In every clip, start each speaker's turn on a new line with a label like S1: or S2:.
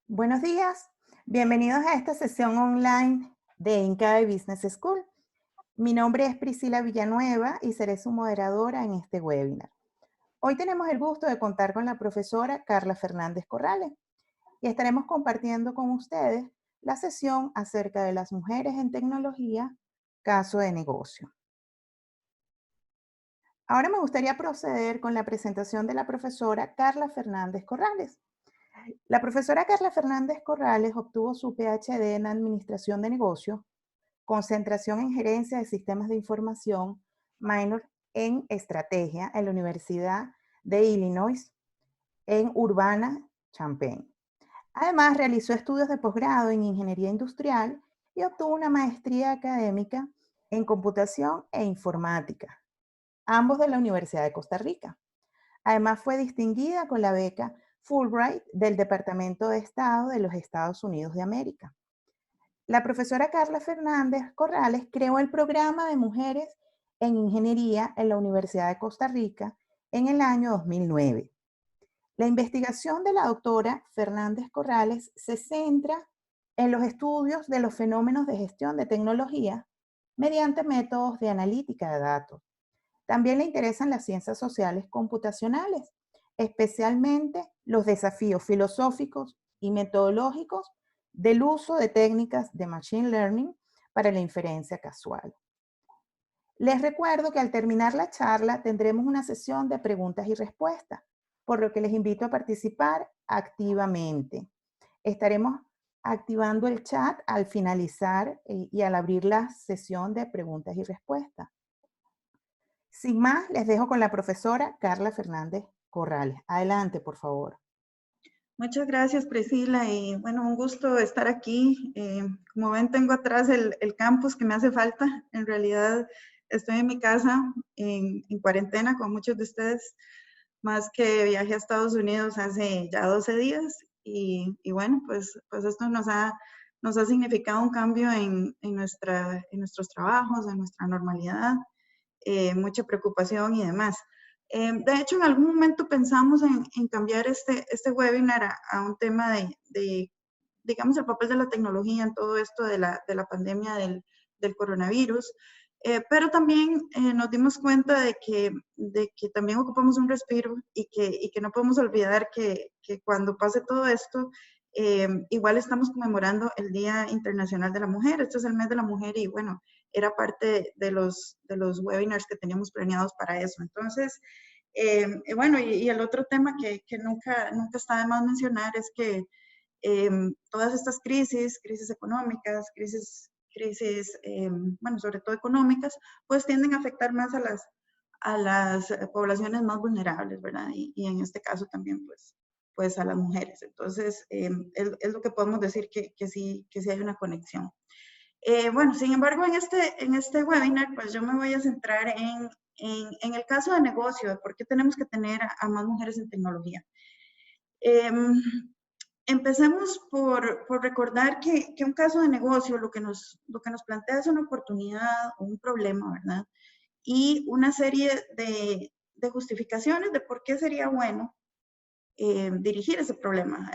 S1: Buenos días, bienvenidos a esta sesión online de Incae Business School. Mi nombre es Priscila Villanueva y seré su moderadora en este webinar. Hoy tenemos el gusto de contar con la profesora Carla Fernández Corrales y estaremos compartiendo con ustedes la sesión acerca de las mujeres en tecnología, caso de negocio. Ahora me gustaría proceder con la presentación de la profesora Carla Fernández Corrales. La profesora Carla Fernández Corrales obtuvo su PhD en Administración de Negocios, concentración en Gerencia de Sistemas de Información, minor en Estrategia en la Universidad de Illinois en Urbana-Champaign. Además, realizó estudios de posgrado en Ingeniería Industrial y obtuvo una maestría académica en Computación e Informática, ambos de la Universidad de Costa Rica. Además, fue distinguida con la beca Fulbright del Departamento de Estado de los Estados Unidos de América. La profesora Carla Fernández Corrales creó el programa de mujeres en ingeniería en la Universidad de Costa Rica en el año 2009. La investigación de la doctora Fernández Corrales se centra en los estudios de los fenómenos de gestión de tecnología mediante métodos de analítica de datos. También le interesan las ciencias sociales computacionales, especialmente los desafíos filosóficos y metodológicos del uso de técnicas de Machine Learning para la inferencia casual. Les recuerdo que al terminar la charla tendremos una sesión de preguntas y respuestas, por lo que les invito a participar activamente. Estaremos activando el chat al finalizar y al abrir la sesión de preguntas y respuestas. Sin más, les dejo con la profesora Carla Fernández Corrales. Adelante, por favor.
S2: Muchas gracias, Priscila, y bueno, un gusto estar aquí. Como ven, tengo atrás el campus que me hace falta. En realidad, estoy en mi casa en cuarentena con muchos de ustedes, más que viajé a Estados Unidos hace ya 12 días. Y bueno, pues esto nos ha significado un cambio en nuestros trabajos, en nuestra normalidad, mucha preocupación y demás. De hecho, en algún momento pensamos en cambiar este webinar a un tema de, digamos, el papel de la tecnología en todo esto de la pandemia del coronavirus, pero también nos dimos cuenta de que también ocupamos un respiro y que no podemos olvidar que cuando pase todo esto, igual estamos conmemorando el Día Internacional de la Mujer. Este es el mes de la mujer y bueno, era parte de los webinars que teníamos planeados para eso. Entonces, bueno, y el otro tema que nunca está de más mencionar es que todas estas crisis económicas, crisis bueno, sobre todo económicas, pues tienden a afectar más a las poblaciones más vulnerables, ¿verdad? Y en este caso también, pues a las mujeres. Entonces, es lo que podemos decir que sí hay una conexión. Bueno, sin embargo, en este webinar, pues yo me voy a centrar en el caso de negocio, de por qué tenemos que tener a más mujeres en tecnología. Empecemos por recordar que un caso de negocio lo que nos plantea es una oportunidad o un problema, ¿verdad? Y una serie de justificaciones de por qué sería bueno dirigir ese problema,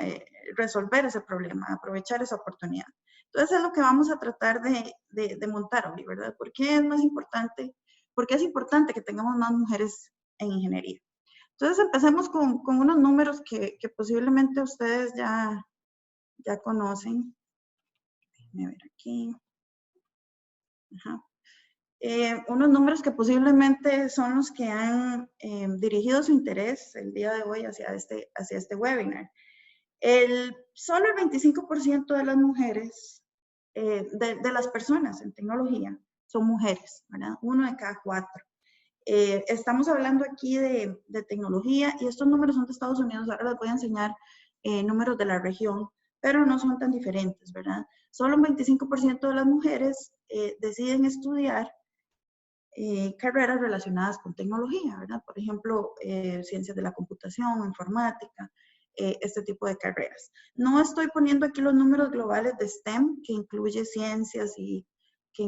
S2: resolver ese problema, aprovechar esa oportunidad. Entonces es lo que vamos a tratar de montar hoy, ¿verdad? ¿Por qué es más importante? ¿Por qué es importante que tengamos más mujeres en ingeniería? Entonces empecemos con unos números que posiblemente ustedes ya conocen. Déjenme ver aquí. Ajá. Unos números que posiblemente son los que han dirigido su interés el día de hoy hacia este webinar. Solo el 25% de las mujeres, de las personas en tecnología, son mujeres, ¿verdad? 1 de cada 4. Estamos hablando aquí de tecnología y estos números son de Estados Unidos. Ahora les voy a enseñar números de la región, pero no son tan diferentes, ¿verdad? Solo un 25% de las mujeres deciden estudiar carreras relacionadas con tecnología, ¿verdad? Por ejemplo, ciencias de la computación, informática, este tipo de carreras. No estoy poniendo aquí los números globales de STEM, que incluye ciencias y que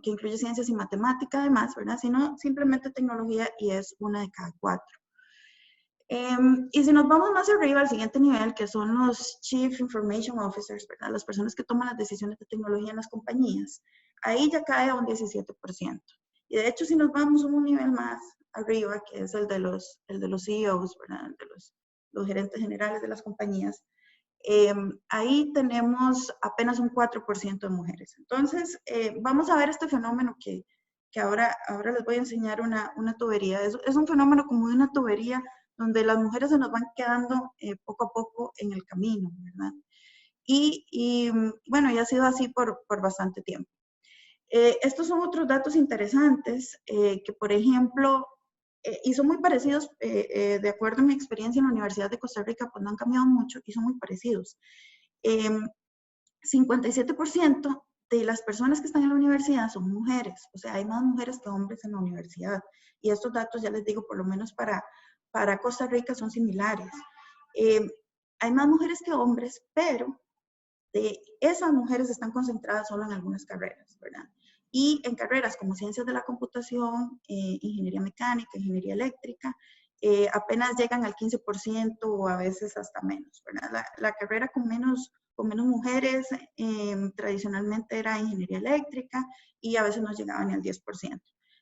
S2: incluye ciencias y matemática además, ¿verdad? Sino simplemente tecnología y es 1 de cada 4. Y si nos vamos más arriba, al siguiente nivel, que son los Chief Information Officers, ¿verdad? Las personas que toman las decisiones de tecnología en las compañías, ahí ya cae a un 17%. Y de hecho, si nos vamos un nivel más arriba, que es el de los CEOs, ¿verdad? El de los gerentes generales de las compañías, ahí tenemos apenas un 4% de mujeres. Entonces, vamos a ver este fenómeno que ahora les voy a enseñar una tubería. Es un fenómeno como de una tubería donde las mujeres se nos van quedando poco a poco en el camino, ¿verdad? Y bueno, ya ha sido así por bastante tiempo. Estos son otros datos interesantes que, por ejemplo, y son muy parecidos, de acuerdo a mi experiencia en la Universidad de Costa Rica, pues no han cambiado mucho y son muy parecidos. 57% de las personas que están en la universidad son mujeres, o sea, hay más mujeres que hombres en la universidad. Y estos datos, ya les digo, por lo menos para Costa Rica son similares. Hay más mujeres que hombres, pero de esas mujeres están concentradas solo en algunas carreras, ¿verdad? Y en carreras como ciencias de la computación, ingeniería mecánica, ingeniería eléctrica, apenas llegan al 15% o a veces hasta menos, ¿verdad? La carrera con menos mujeres tradicionalmente era ingeniería eléctrica y a veces no llegaban ni al 10%.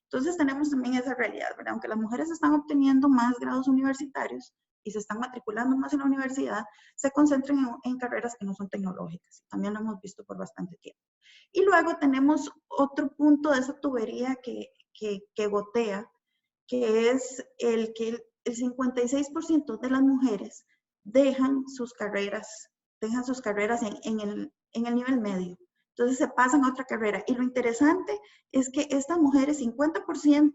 S2: Entonces tenemos también esa realidad, ¿verdad? Aunque las mujeres están obteniendo más grados universitarios y se están matriculando más en la universidad, se concentran en carreras que no son tecnológicas. También lo hemos visto por bastante tiempo. Y luego tenemos otro punto de esa tubería que gotea, que es el que el 56% de las mujeres dejan sus carreras en el nivel medio. Entonces se pasan a otra carrera. Y lo interesante es que estas mujeres, 50%,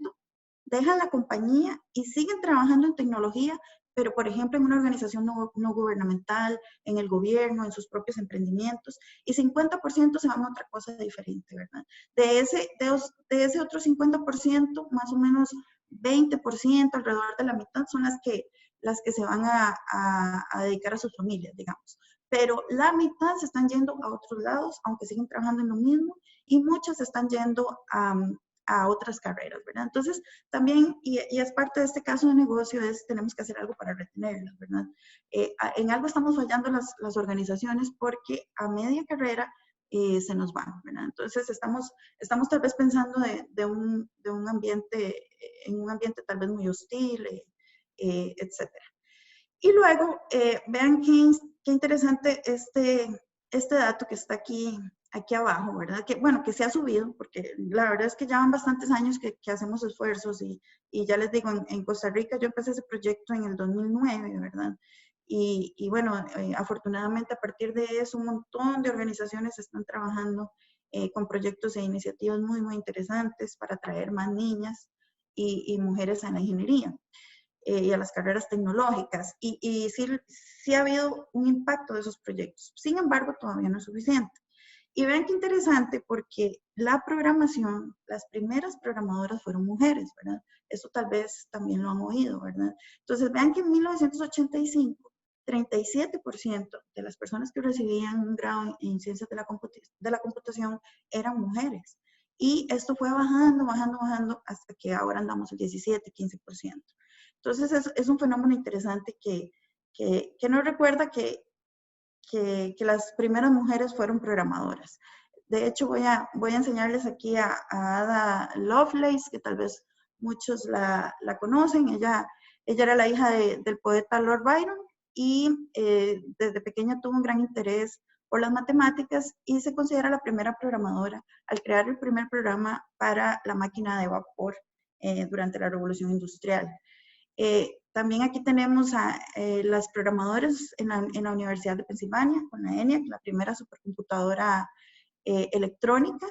S2: dejan la compañía y siguen trabajando en tecnología, pero por ejemplo en una organización no gubernamental, en el gobierno, en sus propios emprendimientos, y 50% se van a otra cosa diferente, ¿verdad? De ese otro 50%, más o menos 20%, alrededor de la mitad, son las que se van a dedicar a sus familias, digamos. Pero la mitad se están yendo a otros lados, aunque siguen trabajando en lo mismo, y muchas se están yendo a otras carreras, ¿verdad? Entonces, también, y es parte de este caso de negocio, tenemos que hacer algo para retenerlas, ¿verdad? En algo estamos fallando las organizaciones porque a media carrera se nos van, ¿verdad? Entonces, estamos tal vez pensando en un ambiente tal vez muy hostil, etcétera. Y luego, vean qué interesante este dato que está aquí abajo, ¿verdad? Que, bueno, que se ha subido, porque la verdad es que ya van bastantes años que hacemos esfuerzos y ya les digo, en Costa Rica yo empecé ese proyecto en el 2009, ¿verdad? Y bueno, afortunadamente a partir de eso un montón de organizaciones están trabajando con proyectos e iniciativas muy, muy interesantes para atraer más niñas y mujeres a la ingeniería y a las carreras tecnológicas. Y sí ha habido un impacto de esos proyectos. Sin embargo, todavía no es suficiente. Y vean qué interesante porque la programación, las primeras programadoras fueron mujeres, ¿verdad? Eso tal vez también lo han oído, ¿verdad? Entonces vean que en 1985, 37% de las personas que recibían un grado en ciencias de la computación eran mujeres. Y esto fue bajando, bajando, bajando hasta que ahora andamos al 17, 15%. Entonces es un fenómeno interesante que nos recuerda que las primeras mujeres fueron programadoras. De hecho, voy a enseñarles aquí a Ada Lovelace, que tal vez muchos la conocen. Ella era la hija del poeta Lord Byron y desde pequeña tuvo un gran interés por las matemáticas y se considera la primera programadora al crear el primer programa para la máquina de vapor durante la Revolución Industrial. También aquí tenemos a las programadoras en la Universidad de Pensilvania, con la ENIAC, la primera supercomputadora electrónica,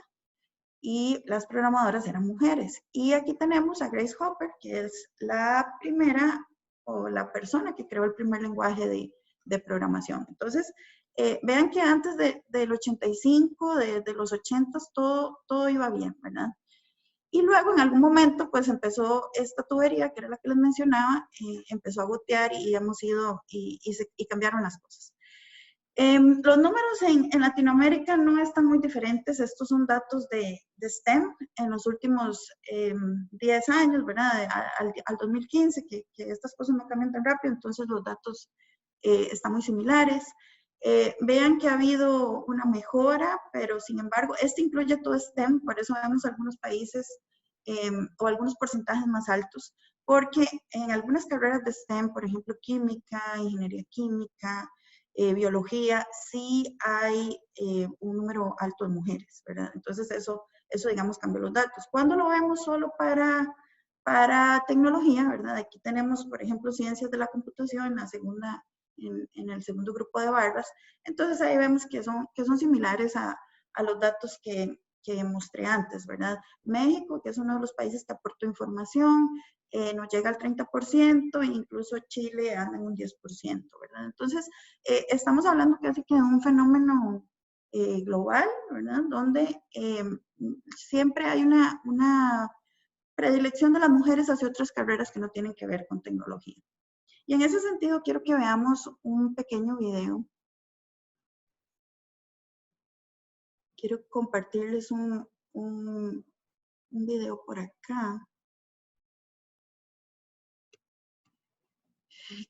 S2: y las programadoras eran mujeres. Y aquí tenemos a Grace Hopper, que es la primera o la persona que creó el primer lenguaje de programación. Entonces, vean que antes del 85, de los 80, todo iba bien, ¿verdad? Y luego en algún momento pues empezó esta tubería, que era la que les mencionaba, empezó a gotear y hemos ido y cambiaron las cosas. Los números en Latinoamérica no están muy diferentes. Estos son datos de STEM en los últimos 10 años, ¿verdad? Al 2015, que estas cosas no cambian tan rápido, entonces los datos están muy similares. Vean que ha habido una mejora, pero sin embargo, este incluye todo STEM, por eso vemos algunos países o algunos porcentajes más altos, porque en algunas carreras de STEM, por ejemplo, química, ingeniería química, biología, sí hay un número alto de mujeres, ¿verdad? Entonces eso digamos, cambió los datos. ¿Cuándo lo vemos solo para tecnología, verdad? Aquí tenemos, por ejemplo, ciencias de la computación en la segunda, en el segundo grupo de barras. Entonces ahí vemos que son similares a los datos que mostré antes, ¿verdad? México, que es uno de los países que aportó información, nos llega al 30%, e incluso Chile anda en un 10%, ¿verdad? Entonces, estamos hablando casi que de un fenómeno global, ¿verdad? Donde siempre hay una predilección de las mujeres hacia otras carreras que no tienen que ver con tecnología. Y en ese sentido, quiero que veamos un pequeño video. Quiero compartirles un video por acá,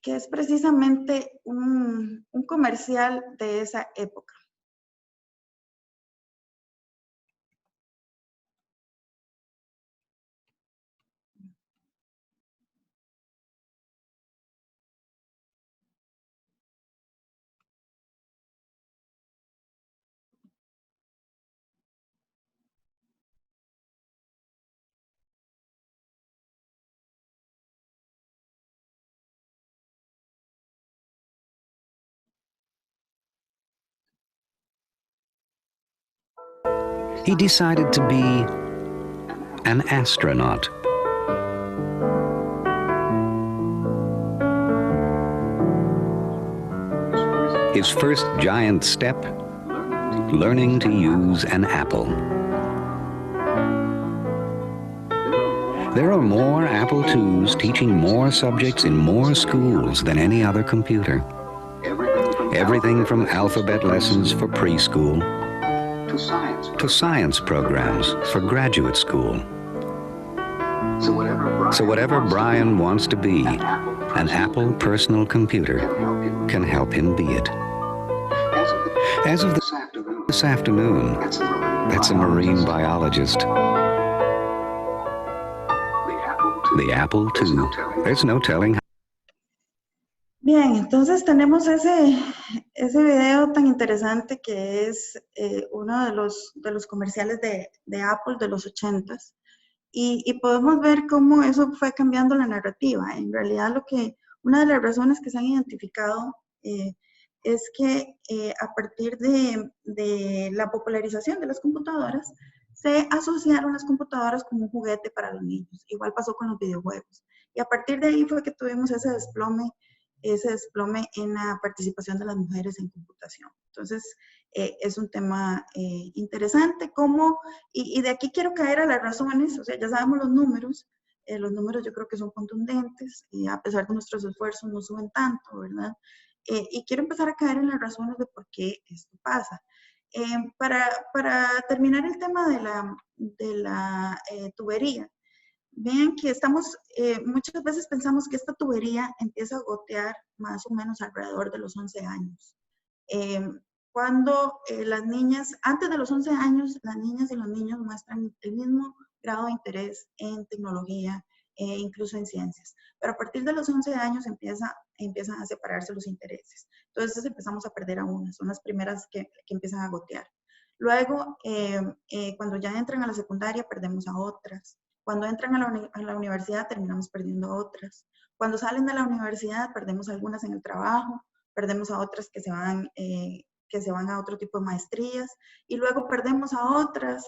S2: que es precisamente un comercial de esa época.
S3: He decided to be an astronaut. His first giant step, learning to use an apple. There are more Apple IIs teaching more subjects in more schools than any other computer. Everything from alphabet lessons for preschool to science programs for graduate school. So whatever Brian wants to be, an Apple personal computer can help him be it. As of this afternoon, that's a marine biologist. The Apple II. There's no telling.
S2: Bien, entonces tenemos ese video tan interesante que es uno de los comerciales de Apple de los 80s. Y podemos ver cómo eso fue cambiando la narrativa. En realidad, una de las razones que se han identificado es que a partir de la popularización de las computadoras, se asociaron las computadoras como un juguete para los niños. Igual pasó con los videojuegos. Y a partir de ahí fue que tuvimos ese desplome en la participación de las mujeres en computación. Entonces, es un tema interesante, y de aquí quiero caer a las razones, o sea, ya sabemos los números yo creo que son contundentes, a pesar de nuestros esfuerzos no suben tanto, ¿verdad? Y quiero empezar a caer en las razones de por qué esto pasa. Para terminar el tema de la tubería, vean que muchas veces pensamos que esta tubería empieza a gotear más o menos alrededor de los 11 años. Cuando las niñas, antes de los 11 años, las niñas y los niños muestran el mismo grado de interés en tecnología, incluso en ciencias. Pero a partir de los 11 años empiezan a separarse los intereses. Entonces empezamos a perder a unas, son las primeras que empiezan a gotear. Luego, cuando ya entran a la secundaria, perdemos a otras. Cuando entran a la universidad, terminamos perdiendo a otras. Cuando salen de la universidad, perdemos algunas en el trabajo, perdemos a otras que se van a otro tipo de maestrías, y luego perdemos a otras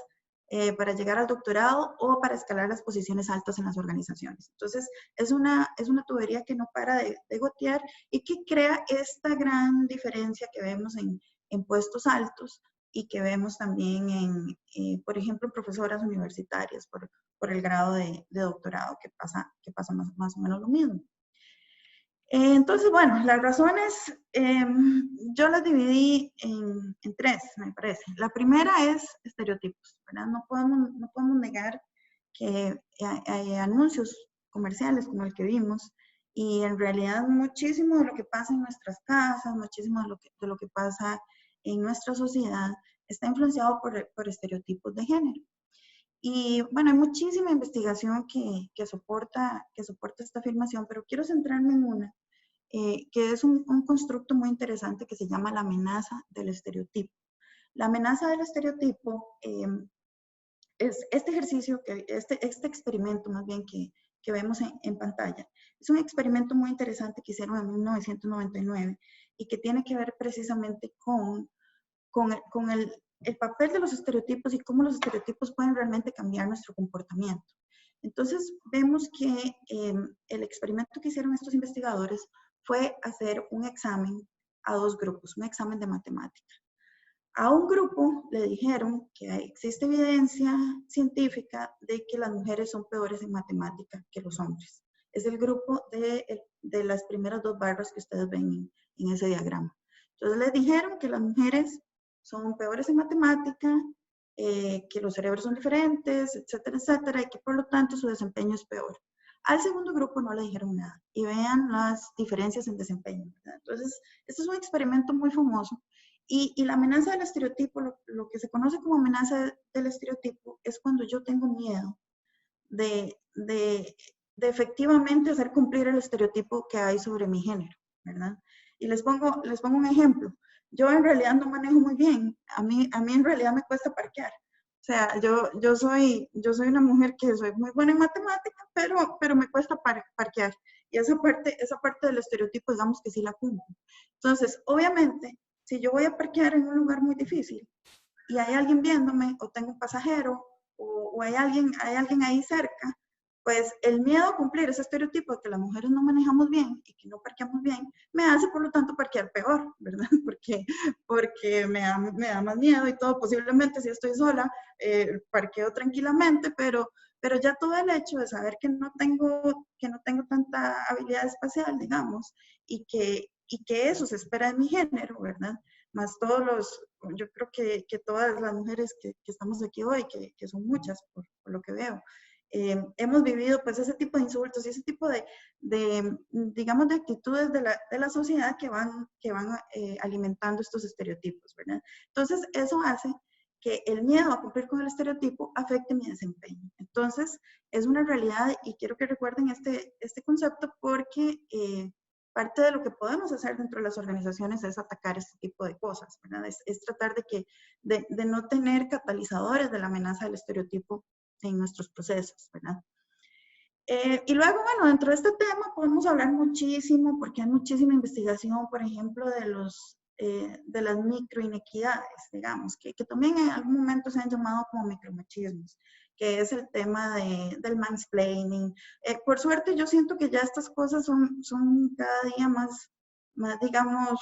S2: para llegar al doctorado o para escalar las posiciones altas en las organizaciones. Entonces, es una tubería que no para de gotear y que crea esta gran diferencia que vemos en puestos altos y que vemos también por ejemplo, en profesoras universitarias por el grado de doctorado, que pasa más o menos lo mismo. Entonces, bueno, las razones yo las dividí en tres, me parece. La primera es estereotipos, ¿verdad? No podemos negar que hay anuncios comerciales como el que vimos y en realidad muchísimo de lo que pasa en nuestras casas, muchísimo de lo que pasa en nuestra sociedad está influenciado por estereotipos de género. Y bueno, hay muchísima investigación que soporta esta afirmación, pero quiero centrarme en una que es un constructo muy interesante que se llama la amenaza del estereotipo. La amenaza del estereotipo es este ejercicio, este experimento más bien que vemos en pantalla. Es un experimento muy interesante que hicieron en 1999 y que tiene que ver precisamente con el papel de los estereotipos y cómo los estereotipos pueden realmente cambiar nuestro comportamiento. Entonces, vemos que el experimento que hicieron estos investigadores fue hacer un examen a dos grupos, un examen de matemática. A un grupo le dijeron que existe evidencia científica de que las mujeres son peores en matemática que los hombres. Es el grupo de las primeras dos barras que ustedes ven en ese diagrama. Entonces les dijeron que las mujeres son peores en matemática, que los cerebros son diferentes, etcétera, etcétera, y que por lo tanto su desempeño es peor. Al segundo grupo no le dijeron nada y vean las diferencias en desempeño, ¿verdad? Entonces, este es un experimento muy famoso y la amenaza del estereotipo, lo que se conoce como amenaza del estereotipo es cuando yo tengo miedo de efectivamente hacer cumplir el estereotipo que hay sobre mi género, ¿verdad? Y les pongo un ejemplo. Yo en realidad no manejo muy bien. A mí en realidad me cuesta parquear. O sea, yo soy una mujer que soy muy buena en matemáticas, pero me cuesta parquear. Y esa parte del estereotipo, digamos que sí la cumplo. Entonces, obviamente, si yo voy a parquear en un lugar muy difícil y hay alguien viéndome, o tengo un pasajero, o hay alguien ahí cerca, pues el miedo a cumplir ese estereotipo de que las mujeres no manejamos bien y que no parqueamos bien, me hace por lo tanto parquear peor, ¿verdad? Porque me da más miedo y todo. Posiblemente si estoy sola, parqueo tranquilamente, pero ya todo el hecho de saber que no tengo tanta habilidad espacial, digamos, y que eso se espera de mi género, ¿verdad? Más yo creo que todas las mujeres que estamos aquí hoy, que son muchas por lo que veo, hemos vivido pues ese tipo de insultos y ese tipo digamos, de actitudes de la sociedad que van alimentando estos estereotipos, ¿verdad? Entonces, eso hace que el miedo a cumplir con el estereotipo afecte mi desempeño. Entonces, es una realidad y quiero que recuerden este concepto porque parte de lo que podemos hacer dentro de las organizaciones es atacar este tipo de cosas, ¿verdad? Es tratar de no tener catalizadores de la amenaza del estereotipo en nuestros procesos, ¿verdad? Y luego, bueno, dentro de este tema podemos hablar muchísimo, porque hay muchísima investigación, por ejemplo, de las microinequidades, digamos, que también en algún momento se han llamado como micromachismos, que es el tema del mansplaining. Por suerte, yo siento que ya estas cosas son cada día más digamos,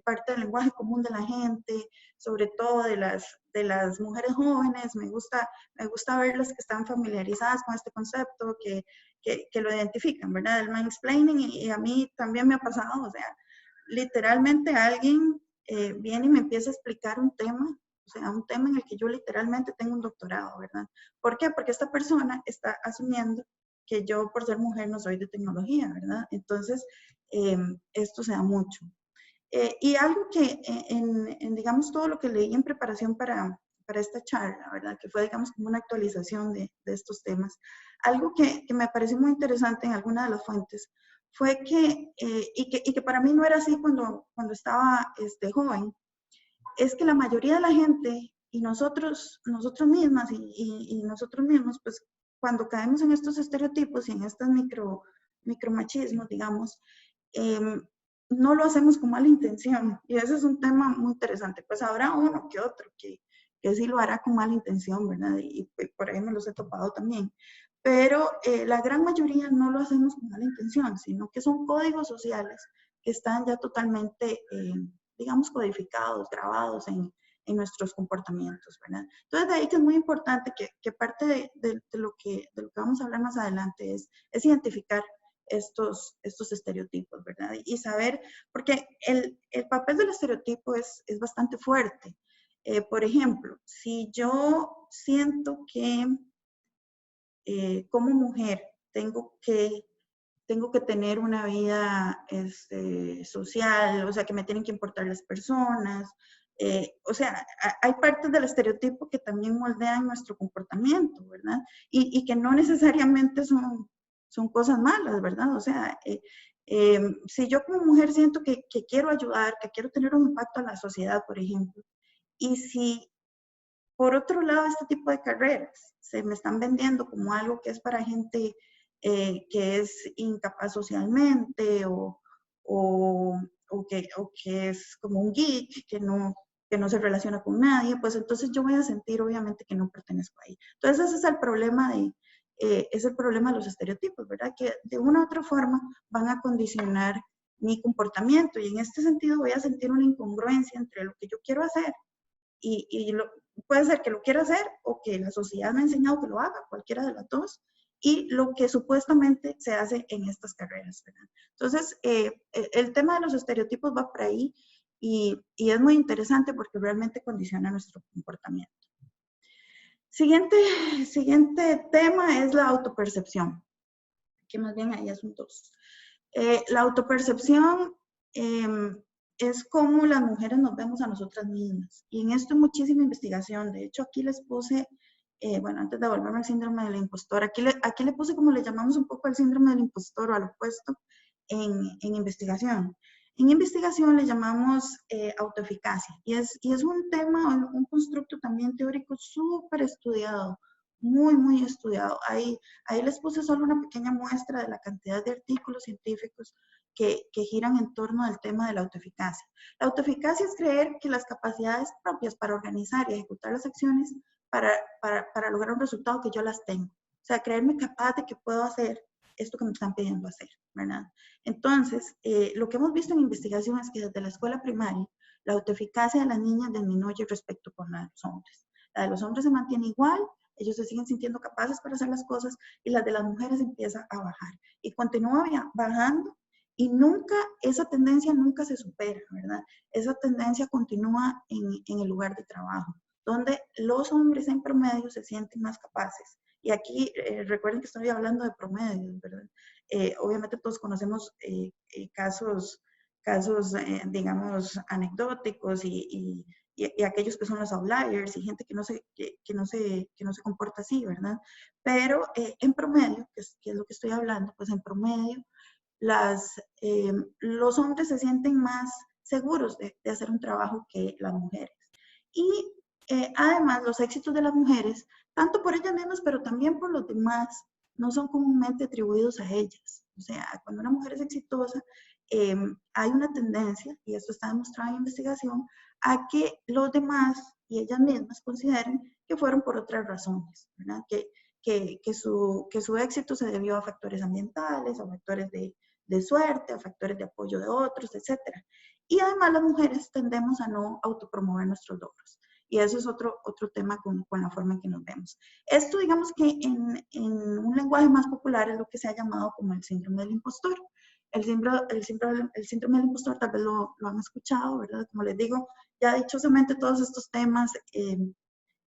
S2: parte del lenguaje común de la gente, sobre todo de las mujeres jóvenes. Me gusta verlas que están familiarizadas con este concepto, que lo identifican, ¿verdad? El mansplaining, y a mí también me ha pasado, o sea, literalmente alguien viene y me empieza a explicar un tema, o sea, un tema en el que yo literalmente tengo un doctorado, ¿verdad? ¿Por qué? Porque esta persona está asumiendo que yo, por ser mujer, no soy de tecnología, ¿verdad? Entonces, esto se da mucho. Y algo que digamos, todo lo que leí en preparación para esta charla, ¿verdad? Que fue, digamos, como una actualización de estos temas. Algo que me pareció muy interesante en alguna de las fuentes fue y que para mí no era así cuando estaba joven, es que la mayoría de la gente y nosotros mismas y nosotros mismos, pues cuando caemos en estos estereotipos y en estos micromachismos, digamos, no lo hacemos con mala intención. Y ese es un tema muy interesante. Pues habrá uno que otro que sí lo hará con mala intención, ¿verdad? Y por ahí me los he topado también. Pero la gran mayoría no lo hacemos con mala intención, sino que son códigos sociales que están ya totalmente, digamos, codificados, grabados en nuestros comportamientos, ¿verdad? Entonces, de ahí que es muy importante que parte de lo que vamos a hablar más adelante es identificar estos estereotipos, ¿verdad? Y saber, porque el papel del estereotipo es bastante fuerte. Por ejemplo, si yo siento que como mujer tengo que tener una vida social, o sea, que me tienen que importar las personas. O sea, hay partes del estereotipo que también moldean nuestro comportamiento, ¿verdad? Y que no necesariamente son cosas malas, ¿verdad? O sea, si yo como mujer siento que quiero ayudar, que quiero tener un impacto en la sociedad, por ejemplo, y si por otro lado, este tipo de carreras se me están vendiendo como algo que es para gente que es incapaz socialmente o que es como un geek, que no se relaciona con nadie, pues entonces yo voy a sentir obviamente que no pertenezco ahí. Entonces ese es el problema es el problema de los estereotipos, ¿verdad? Que de una u otra forma van a condicionar mi comportamiento y en este sentido voy a sentir una incongruencia entre lo que yo quiero hacer y puede ser que lo quiera hacer o que la sociedad me ha enseñado que lo haga, cualquiera de las dos, y lo que supuestamente se hace en estas carreras, ¿verdad? Entonces, el tema de los estereotipos va por ahí y es muy interesante porque realmente condiciona nuestro comportamiento. Siguiente tema es la autopercepción, que más bien ahí es un 2. La autopercepción es cómo las mujeres nos vemos a nosotras mismas. Y en esto hay muchísima investigación. De hecho, aquí les puse, bueno, antes de volverme al síndrome del impostor, aquí le puse como le llamamos un poco al síndrome del impostor o al opuesto en investigación. En investigación le llamamos autoeficacia. Y es un tema, un constructo también teórico súper estudiado, muy estudiado. Ahí les puse solo una pequeña muestra de la cantidad de artículos científicos que giran en torno al tema de la autoeficacia. La autoeficacia es creer que las capacidades propias para organizar y ejecutar las acciones para lograr un resultado que yo las tengo. O sea, creerme capaz de que puedo hacer esto que me están pidiendo hacer, ¿verdad? Entonces, lo que hemos visto en investigación es que desde la escuela primaria, la autoeficacia de las niñas disminuye respecto con la de los hombres. La de los hombres se mantiene igual, ellos se siguen sintiendo capaces para hacer las cosas y la de las mujeres empieza a bajar. Y continúa bajando y esa tendencia nunca se supera, ¿verdad? Esa tendencia continúa en el lugar de trabajo, donde los hombres en promedio se sienten más capaces. Y aquí recuerden que estoy hablando de promedios, ¿verdad? Obviamente todos conocemos casos digamos, anecdóticos y aquellos que son los outliers y gente que no se comporta así, ¿verdad? Pero en promedio, que es lo que estoy hablando, pues en promedio, los hombres se sienten más seguros de hacer un trabajo que las mujeres. Y además, los éxitos de las mujeres, tanto por ellas mismas, pero también por los demás, no son comúnmente atribuidos a ellas. O sea, cuando una mujer es exitosa, hay una tendencia, y esto está demostrado en investigación, a que los demás y ellas mismas consideren que fueron por otras razones, ¿verdad? Que su éxito se debió a factores ambientales, a factores de suerte, a factores de apoyo de otros, etc. Y además las mujeres tendemos a no autopromover nuestros logros. Y eso es otro tema con la forma en que nos vemos. Esto, digamos que en un lenguaje más popular es lo que se ha llamado como el síndrome del impostor. El síndrome del impostor tal vez lo han escuchado, ¿verdad? Como les digo, ya dichosamente todos estos temas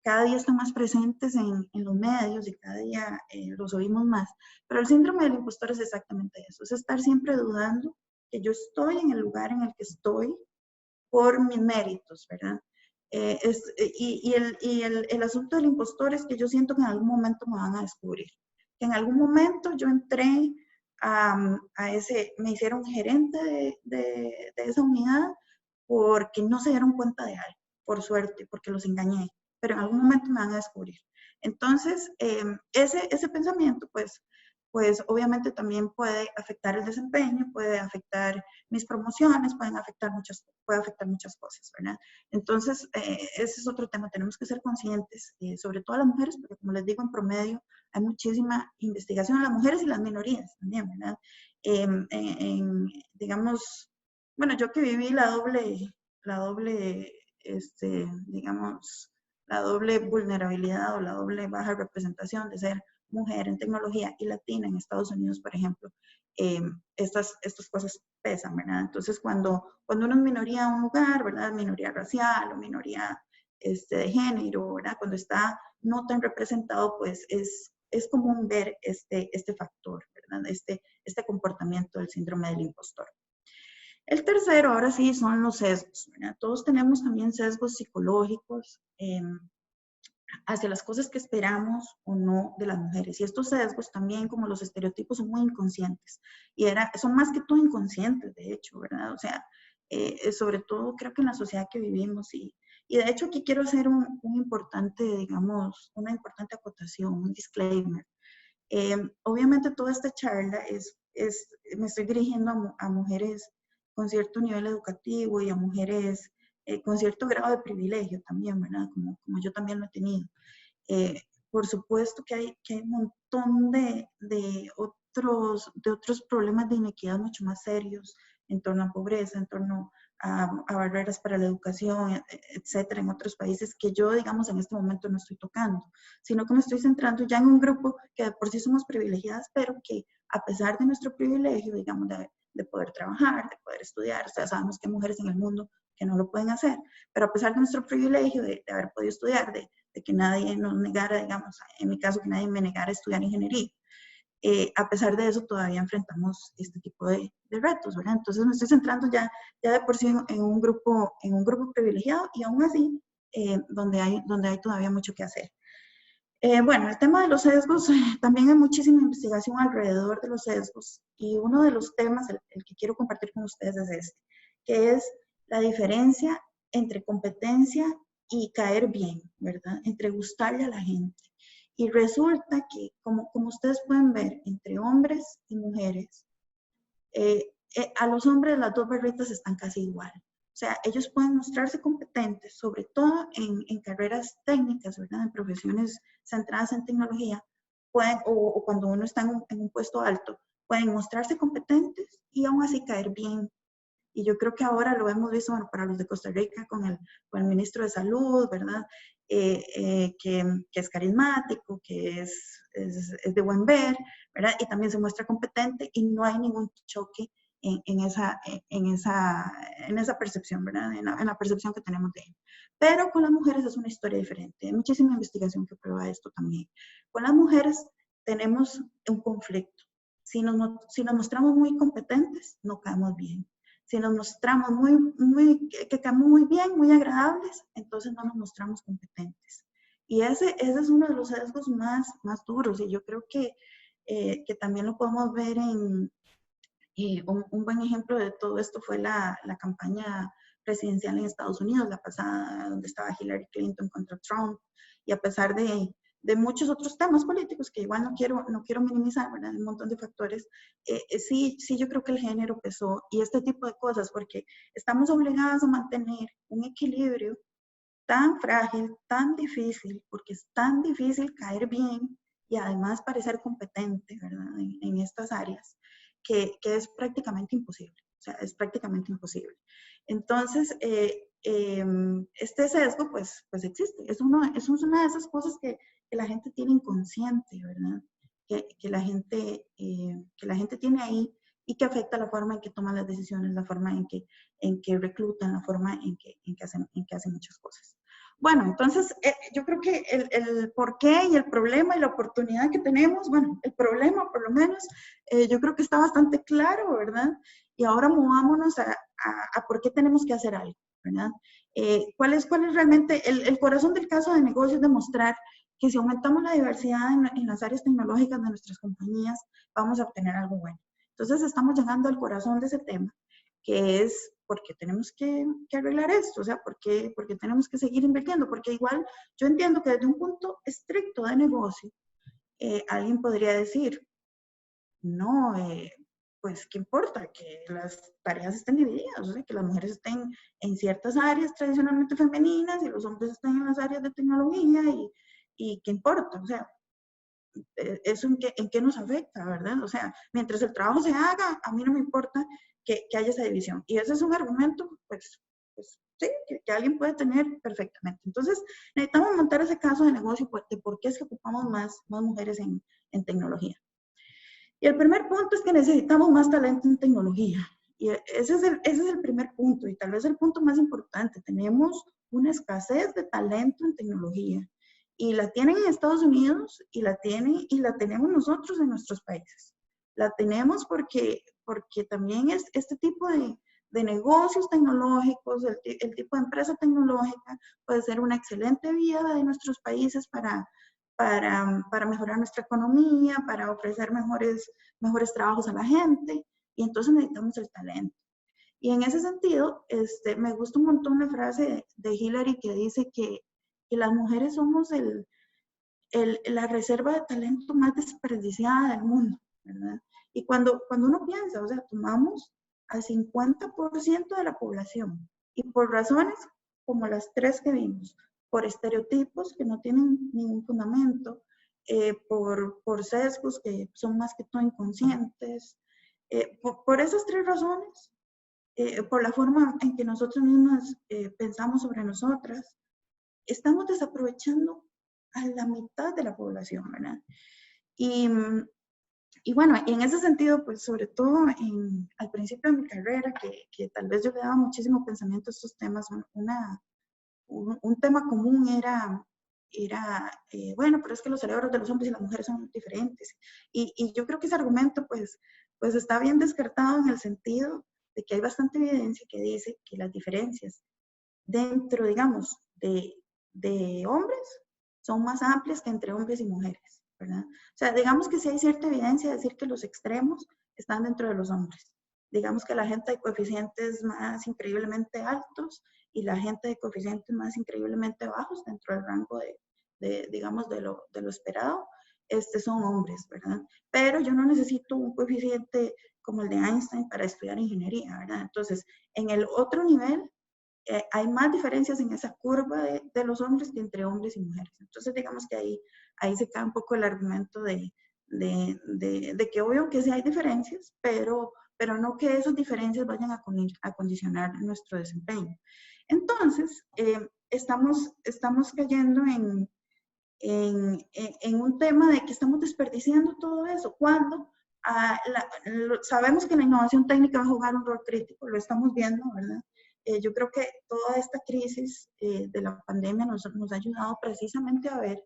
S2: cada día están más presentes en los medios y cada día los oímos más. Pero el síndrome del impostor es exactamente eso, es estar siempre dudando que yo estoy en el lugar en el que estoy por mis méritos, ¿verdad? El asunto del impostor es que yo siento que en algún momento me van a descubrir. Que en algún momento yo entré me hicieron gerente de esa unidad porque no se dieron cuenta de algo, por suerte, porque los engañé, pero en algún momento me van a descubrir. Entonces, ese pensamiento, pues obviamente también puede afectar el desempeño, puede afectar mis promociones, puede afectar muchas cosas, ¿verdad? Entonces, ese es otro tema, tenemos que ser conscientes, sobre todo las mujeres, porque como les digo, en promedio hay muchísima investigación en las mujeres y las minorías también, ¿verdad? Digamos, bueno, yo que viví digamos, la doble vulnerabilidad o la doble baja representación de ser mujer en tecnología y latina en Estados Unidos, por ejemplo, estas cosas pesan, ¿verdad? Entonces, cuando uno es minoría en un lugar, ¿verdad? Minoría racial o minoría de género, ¿verdad? Cuando está no tan representado, pues es común ver este factor, ¿verdad? Este comportamiento del síndrome del impostor. El tercero, ahora sí, son los sesgos, ¿verdad? Todos tenemos también sesgos psicológicos hacia las cosas que esperamos o no de las mujeres. Y estos sesgos también, como los estereotipos, son muy inconscientes. Y son más que todo inconscientes, de hecho, ¿verdad? O sea, sobre todo creo que en la sociedad que vivimos. Y de hecho aquí quiero hacer un importante, digamos, una importante acotación, un disclaimer. Obviamente toda esta charla me estoy dirigiendo a mujeres con cierto nivel educativo y a mujeres con cierto grado de privilegio también, ¿verdad? Como yo también lo he tenido. Por supuesto que hay un montón de otros problemas de inequidad mucho más serios en torno a pobreza, en torno a barreras para la educación, etcétera, en otros países que yo, digamos, en este momento no estoy tocando, sino que me estoy centrando ya en un grupo que de por sí somos privilegiadas, pero que a pesar de nuestro privilegio, digamos, de poder trabajar, de poder estudiar, o sea, sabemos que hay mujeres en el mundo que no lo pueden hacer, pero a pesar de nuestro privilegio de haber podido estudiar, de que nadie nos negara, digamos, en mi caso, que nadie me negara estudiar ingeniería, a pesar de eso todavía enfrentamos este tipo de retos, ¿verdad? Entonces me estoy centrando ya de por sí en un grupo privilegiado y aún así donde hay todavía mucho que hacer. Bueno, el tema de los sesgos, también hay muchísima investigación alrededor de los sesgos y uno de los temas, el que quiero compartir con ustedes es este, que es la diferencia entre competencia y caer bien, ¿verdad? Entre gustarle a la gente. Y resulta que, como ustedes pueden ver, entre hombres y mujeres, a los hombres las dos barritas están casi igual. O sea, ellos pueden mostrarse competentes, sobre todo en carreras técnicas, ¿verdad? En profesiones centradas en tecnología, o cuando uno está en un puesto alto, pueden mostrarse competentes y aún así caer bien. Y yo creo que ahora lo hemos visto, bueno, para los de Costa Rica, con el ministro de Salud, ¿verdad? Que es carismático, que es de buen ver, ¿verdad? Y también se muestra competente y no hay ningún choque en esa percepción, ¿verdad? En la percepción que tenemos de él. Pero con las mujeres es una historia diferente. Hay muchísima investigación que prueba esto también. Con las mujeres tenemos un conflicto. Si nos mostramos muy competentes, no caemos bien. Si nos mostramos que caemos muy bien, muy agradables, entonces no nos mostramos competentes. Y ese es uno de los sesgos más duros. Y yo creo que también lo podemos ver en un buen ejemplo de todo esto fue la campaña presidencial en Estados Unidos, la pasada, donde estaba Hillary Clinton contra Trump. Y a pesar de muchos otros temas políticos que igual no quiero minimizar, ¿verdad? Un montón de factores. Sí, yo creo que el género pesó y este tipo de cosas, porque estamos obligadas a mantener un equilibrio tan frágil, tan difícil, porque es tan difícil caer bien y además parecer competente, ¿verdad? En estas áreas, que es prácticamente imposible. O sea, es prácticamente imposible. Entonces, este sesgo, pues existe. Es una de esas cosas que la gente tiene inconsciente, ¿verdad? Que la gente tiene ahí y que afecta la forma en que toman las decisiones, la forma en que reclutan, la forma en que hacen muchas cosas. Bueno, entonces yo creo que el porqué y el problema y la oportunidad que tenemos, bueno, el problema por lo menos, yo creo que está bastante claro, ¿verdad? Y ahora movámonos a por qué tenemos que hacer algo, ¿verdad? ¿Cuál es realmente el corazón del caso de negocio? Es demostrar que si aumentamos la diversidad en las áreas tecnológicas de nuestras compañías, vamos a obtener algo bueno. Entonces estamos llegando al corazón de ese tema, que es por qué tenemos que arreglar esto, o sea, por qué tenemos que seguir invirtiendo, porque igual yo entiendo que desde un punto estricto de negocio, alguien podría decir, no, pues, ¿qué importa? Que las tareas estén divididas, o sea, que las mujeres estén en ciertas áreas tradicionalmente femeninas y los hombres estén en las áreas de tecnología y ¿qué importa? O sea, ¿eso en qué nos afecta, verdad? O sea, mientras el trabajo se haga, a mí no me importa que haya esa división. Y ese es un argumento, pues sí, que alguien puede tener perfectamente. Entonces, necesitamos montar ese caso de negocio de por qué es que ocupamos más mujeres en tecnología. Y el primer punto es que necesitamos más talento en tecnología. Y ese es el primer punto, y tal vez el punto más importante. Tenemos una escasez de talento en tecnología. Y la tienen en Estados Unidos, y la tenemos nosotros en nuestros países. La tenemos porque también es este tipo de negocios tecnológicos, el tipo de empresa tecnológica puede ser una excelente vía de nuestros países para mejorar nuestra economía, para ofrecer mejores trabajos a la gente, y entonces necesitamos el talento. Y en ese sentido, me gusta un montón la frase de Hillary que dice que las mujeres somos la reserva de talento más desperdiciada del mundo, ¿verdad? Y cuando uno piensa, o sea, tomamos al 50% de la población, y por razones como las tres que vimos, por estereotipos que no tienen ningún fundamento, por sesgos que son más que todo inconscientes, por esas tres razones, por la forma en que nosotros mismas pensamos sobre nosotras, estamos desaprovechando a la mitad de la población, ¿verdad? Y bueno, en ese sentido, pues sobre todo al principio de mi carrera, que tal vez yo le daba muchísimo pensamiento a estos temas, un tema común era bueno, pero es que los cerebros de los hombres y las mujeres son diferentes. Y yo creo que ese argumento pues está bien descartado en el sentido de que hay bastante evidencia que dice que las diferencias dentro, digamos, de hombres son más amplias que entre hombres y mujeres, ¿verdad? O sea, digamos que sí hay cierta evidencia de decir que los extremos están dentro de los hombres. Digamos que la gente de coeficientes más increíblemente altos y la gente de coeficientes más increíblemente bajos dentro del rango digamos, de lo esperado, son hombres, ¿verdad? Pero yo no necesito un coeficiente como el de Einstein para estudiar ingeniería, ¿verdad? Entonces, en el otro nivel, hay más diferencias en esa curva de los hombres que entre hombres y mujeres. Entonces, digamos que ahí se cae un poco el argumento de que obvio que sí hay diferencias, pero no que esas diferencias vayan a condicionar nuestro desempeño. Entonces, estamos cayendo en un tema de que estamos desperdiciando todo eso, cuando sabemos que la innovación técnica va a jugar un rol crítico, lo estamos viendo, ¿verdad? Yo creo que toda esta crisis de la pandemia nos ha ayudado precisamente a ver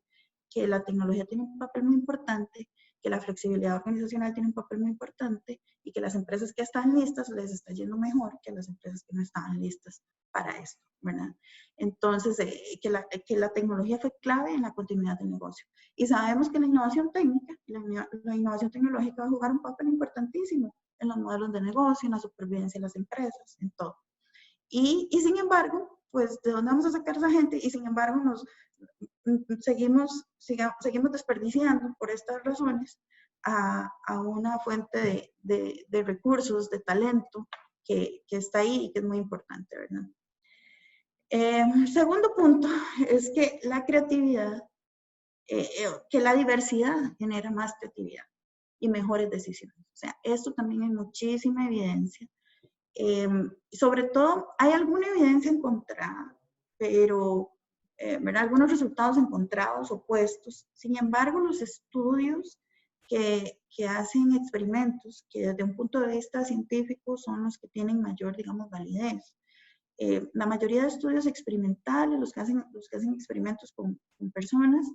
S2: que la tecnología tiene un papel muy importante, que la flexibilidad organizacional tiene un papel muy importante, y que las empresas que están listas les está yendo mejor que las empresas que no estaban listas para esto, ¿verdad? Entonces, que la tecnología fue clave en la continuidad del negocio. Y sabemos que la innovación técnica, la innovación tecnológica va a jugar un papel importantísimo en los modelos de negocio, en la supervivencia de las empresas, en todo. Y sin embargo, pues, ¿de dónde vamos a sacar esa gente? Y sin embargo, seguimos desperdiciando por estas razones a una fuente de recursos, de talento que está ahí y que es muy importante, ¿verdad? Segundo punto es que la creatividad, que la diversidad genera más creatividad y mejores decisiones. O sea, esto también hay muchísima evidencia. Sobre todo, hay alguna evidencia encontrada, pero algunos resultados encontrados, opuestos. Sin embargo, los estudios que hacen experimentos, que desde un punto de vista científico son los que tienen mayor, digamos, validez. La mayoría de estudios experimentales, los que hacen experimentos con personas,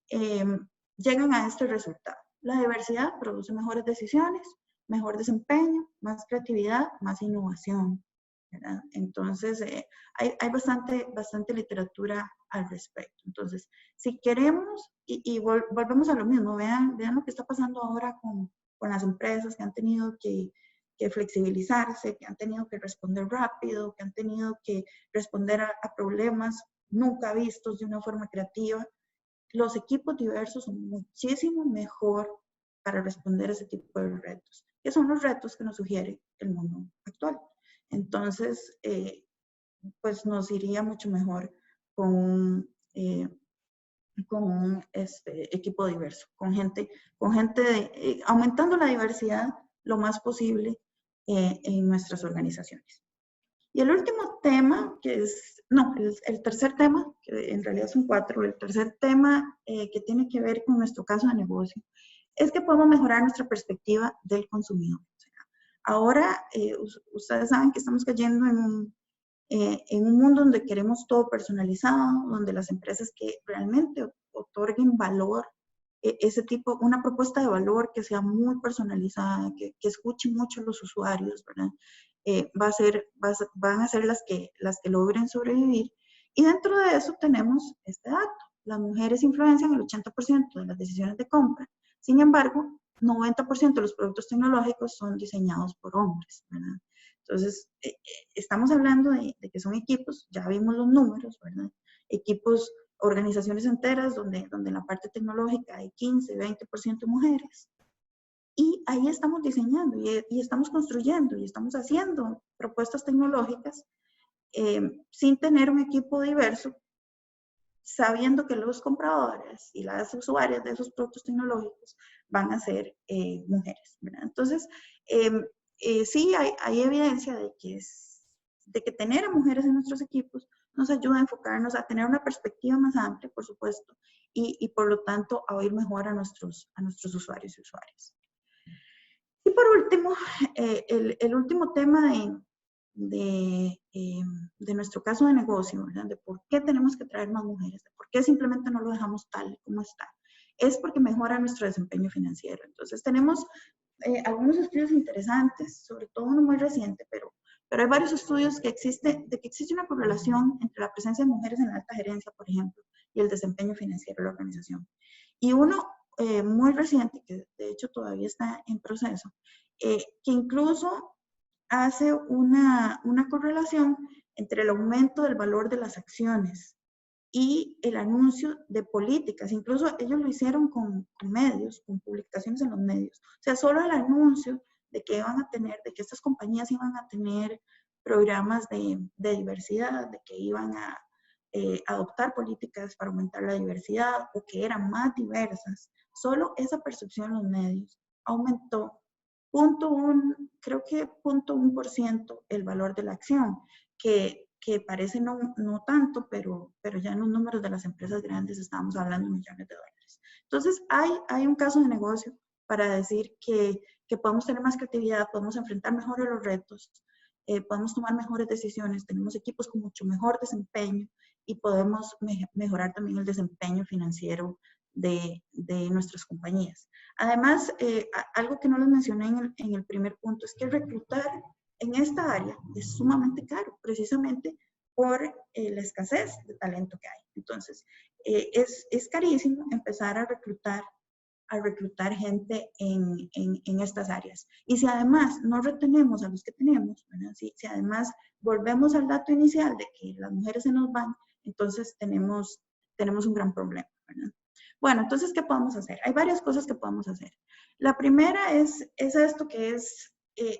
S2: llegan a este resultado. La diversidad produce mejores decisiones, mejor desempeño, más creatividad, más innovación, ¿verdad? Entonces, hay bastante literatura al respecto. Entonces, si queremos, y volvemos a lo mismo, vean lo que está pasando ahora con las empresas que han tenido que flexibilizarse, que han tenido que responder rápido, que han tenido que responder a problemas nunca vistos de una forma creativa. Los equipos diversos son muchísimo mejor para responder a ese tipo de retos, que son los retos que nos sugiere el mundo actual. Entonces, pues nos iría mucho mejor con un equipo diverso, con gente aumentando la diversidad lo más posible en nuestras organizaciones. Y el último tema, el tercer tema, que en realidad son 4, el tercer tema que tiene que ver con nuestro caso de negocio, es que podemos mejorar nuestra perspectiva del consumidor. O sea, ahora, ustedes saben que estamos cayendo en un mundo donde queremos todo personalizado, donde las empresas que realmente otorguen valor, ese tipo, una propuesta de valor que sea muy personalizada, que escuche mucho a los usuarios, ¿verdad? Van a ser las que logren sobrevivir. Y dentro de eso tenemos este dato. Las mujeres influencian el 80% de las decisiones de compra. Sin embargo, 90% de los productos tecnológicos son diseñados por hombres, ¿verdad? Entonces, estamos hablando de que son equipos, ya vimos los números, ¿verdad? Equipos, organizaciones enteras donde en la parte tecnológica hay 15, 20% mujeres. Y ahí estamos diseñando y estamos construyendo y estamos haciendo propuestas tecnológicas sin tener un equipo diverso, sabiendo que los compradores y las usuarias de esos productos tecnológicos van a ser mujeres, ¿verdad? Entonces, sí hay evidencia de que tener a mujeres en nuestros equipos nos ayuda a enfocarnos, a tener una perspectiva más amplia, por supuesto, y por lo tanto a oír mejor a nuestros usuarios y usuarias. Y por último, el último tema de nuestro caso de negocio, ¿verdad? De por qué tenemos que traer más mujeres, de por qué simplemente no lo dejamos tal como está, es porque mejora nuestro desempeño financiero. Entonces tenemos algunos estudios interesantes, sobre todo uno muy reciente, pero hay varios estudios de que existe una correlación entre la presencia de mujeres en la alta gerencia, por ejemplo, y el desempeño financiero de la organización. Y uno muy reciente, que de hecho todavía está en proceso, que incluso hace una correlación entre el aumento del valor de las acciones y el anuncio de políticas. Incluso ellos lo hicieron con medios, con publicaciones en los medios. O sea, solo el anuncio de que de que estas compañías iban a tener programas de diversidad, de que iban a adoptar políticas para aumentar la diversidad o que eran más diversas. Solo esa percepción en los medios aumentó creo que 0.1% el valor de la acción, que parece no tanto, pero ya en los números de las empresas grandes estamos hablando de millones de dólares. Entonces, hay un caso de negocio para decir que podemos tener más creatividad, podemos enfrentar mejor a los retos, podemos tomar mejores decisiones, tenemos equipos con mucho mejor desempeño y podemos mejorar también el desempeño financiero de nuestras compañías. Además, algo que no les mencioné en el primer punto es que reclutar en esta área es sumamente caro, precisamente por la escasez de talento que hay. Entonces, es carísimo empezar a reclutar gente en estas áreas. Y si además no retenemos a los que tenemos, ¿verdad? Si además volvemos al dato inicial de que las mujeres se nos van, entonces tenemos un gran problema, ¿verdad? Bueno, entonces, ¿qué podemos hacer? Hay varias cosas que podemos hacer. La primera es esto que es,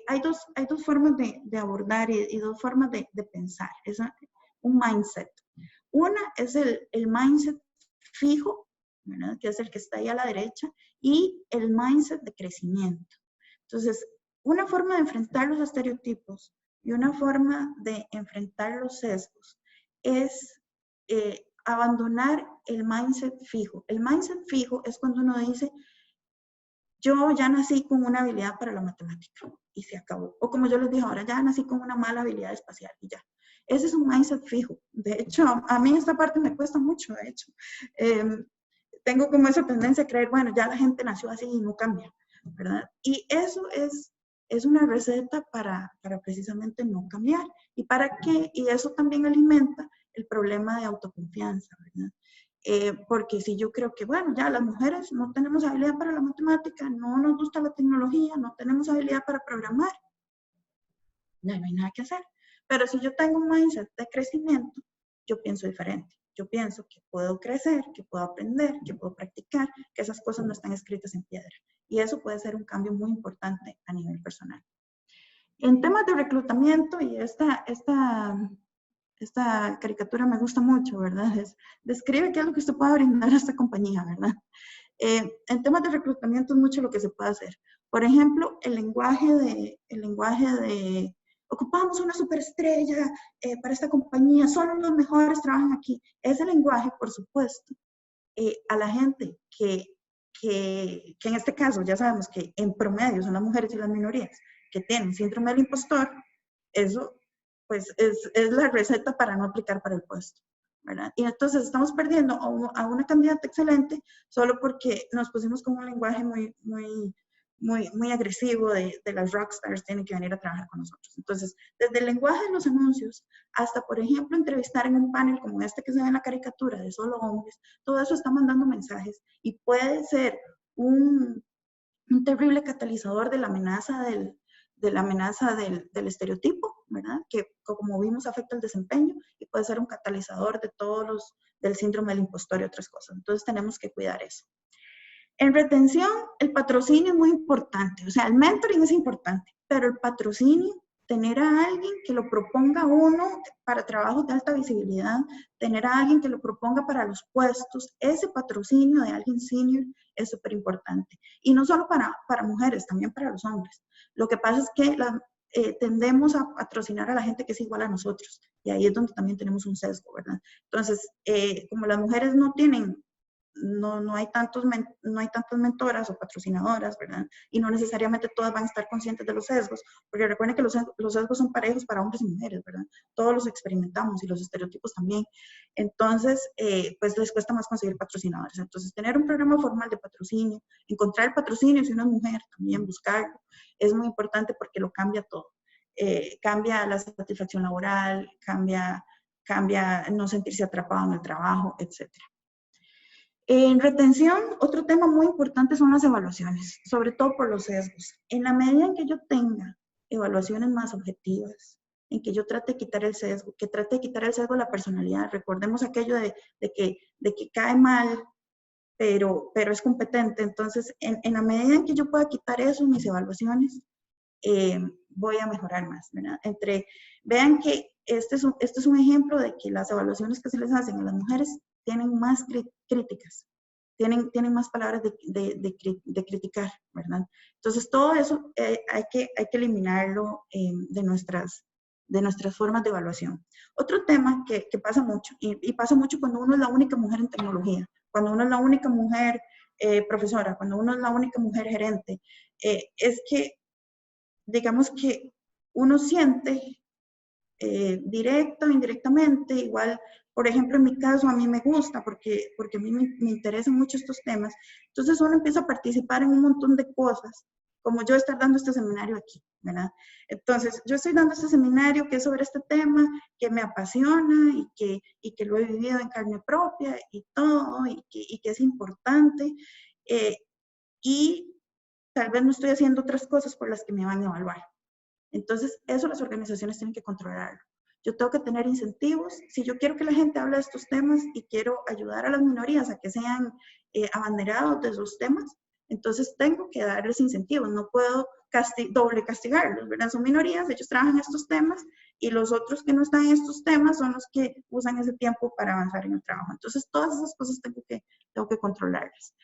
S2: hay dos formas de abordar y dos formas de pensar. Es un mindset. Una es el mindset fijo, ¿verdad? Que es el que está ahí a la derecha, y el mindset de crecimiento. Entonces, una forma de enfrentar los estereotipos y una forma de enfrentar los sesgos es abandonar el mindset fijo. El mindset fijo es cuando uno dice, yo ya nací con una habilidad para la matemática y se acabó. O como yo les dije ahora, ya nací con una mala habilidad espacial y ya. Ese es un mindset fijo. De hecho, a mí esta parte me cuesta mucho, de hecho. Tengo como esa tendencia a creer, bueno, ya la gente nació así y no cambia, ¿verdad? Y eso es una receta para precisamente no cambiar. ¿Y para qué? Y eso también alimenta el problema de autoconfianza, ¿verdad? Porque si yo creo que, bueno, ya las mujeres no tenemos habilidad para la matemática, no nos gusta la tecnología, no tenemos habilidad para programar, no hay nada que hacer. Pero si yo tengo un mindset de crecimiento, yo pienso diferente. Yo pienso que puedo crecer, que puedo aprender, que puedo practicar, que esas cosas no están escritas en piedra. Y eso puede ser un cambio muy importante a nivel personal. En temas de reclutamiento, y esta caricatura me gusta mucho, ¿verdad? Describe qué es lo que usted puede brindar a esta compañía, ¿verdad? En temas de reclutamiento es mucho lo que se puede hacer. Por ejemplo, el lenguaje de ocupamos una superestrella para esta compañía, solo los mejores trabajan aquí. Ese lenguaje, por supuesto, a la gente que que en este caso ya sabemos que en promedio son las mujeres y las minorías que tienen síndrome del impostor, eso pues es la receta para no aplicar para el puesto, ¿verdad? Y entonces estamos perdiendo a una candidata excelente solo porque nos pusimos con un lenguaje muy agresivo de las rockstars tienen que venir a trabajar con nosotros. Entonces, desde el lenguaje de los anuncios hasta, por ejemplo, entrevistar en un panel como este que se ve en la caricatura de solo hombres, todo eso está mandando mensajes y puede ser un terrible catalizador de la amenaza del estereotipo, ¿verdad? Que como vimos afecta el desempeño y puede ser un catalizador de del síndrome del impostor y otras cosas. Entonces tenemos que cuidar eso. En retención, el patrocinio es muy importante. O sea, el mentoring es importante, pero el patrocinio, tener a alguien que lo proponga uno para trabajos de alta visibilidad, tener a alguien que lo proponga para los puestos, ese patrocinio de alguien senior es súper importante. Y no solo para mujeres, también para los hombres. Lo que pasa es que tendemos a patrocinar a la gente que es igual a nosotros. Y ahí es donde también tenemos un sesgo, ¿verdad? Entonces, como las mujeres no hay tantas mentoras o patrocinadoras, ¿verdad? Y no necesariamente todas van a estar conscientes de los sesgos, porque recuerden que los sesgos son parejos para hombres y mujeres, ¿verdad? Todos los experimentamos y los estereotipos también. Entonces, pues les cuesta más conseguir patrocinadores. Entonces, tener un programa formal de patrocinio, encontrar el patrocinio si una es mujer, también buscarlo, es muy importante porque lo cambia todo. Cambia la satisfacción laboral, cambia no sentirse atrapado en el trabajo, etcétera. En retención, otro tema muy importante son las evaluaciones, sobre todo por los sesgos. En la medida en que yo tenga evaluaciones más objetivas, en que yo trate de quitar el sesgo, que trate de quitar el sesgo de la personalidad, recordemos aquello de que cae mal, pero es competente. Entonces, en la medida en que yo pueda quitar eso, mis evaluaciones, voy a mejorar más, ¿verdad? Vean que este es un ejemplo de que las evaluaciones que se les hacen a las mujeres tienen más críticas, tienen más palabras de criticar, ¿verdad? Entonces, todo eso hay que eliminarlo de nuestras formas de evaluación. Otro tema que pasa mucho, y pasa mucho cuando uno es la única mujer en tecnología, cuando uno es la única mujer profesora, cuando uno es la única mujer gerente, es que, digamos que uno siente directa o indirectamente, igual, por ejemplo, en mi caso, a mí me gusta porque a mí me interesan mucho estos temas, entonces uno empieza a participar en un montón de cosas, como yo estar dando este seminario aquí, ¿verdad? Entonces, yo estoy dando este seminario que es sobre este tema, que me apasiona y que lo he vivido en carne propia y todo, y que es importante, y tal vez no estoy haciendo otras cosas por las que me van a evaluar. Entonces, eso las organizaciones tienen que controlarlo. Yo tengo que tener incentivos. Si yo quiero que la gente hable de estos temas y quiero ayudar a las minorías a que sean abanderados de esos temas, entonces tengo que darles incentivos. No puedo doble castigarlos, ¿verdad? Son minorías, ellos trabajan estos temas y los otros que no están en estos temas son los que usan ese tiempo para avanzar en el trabajo. Entonces, todas esas cosas tengo que controlarlas.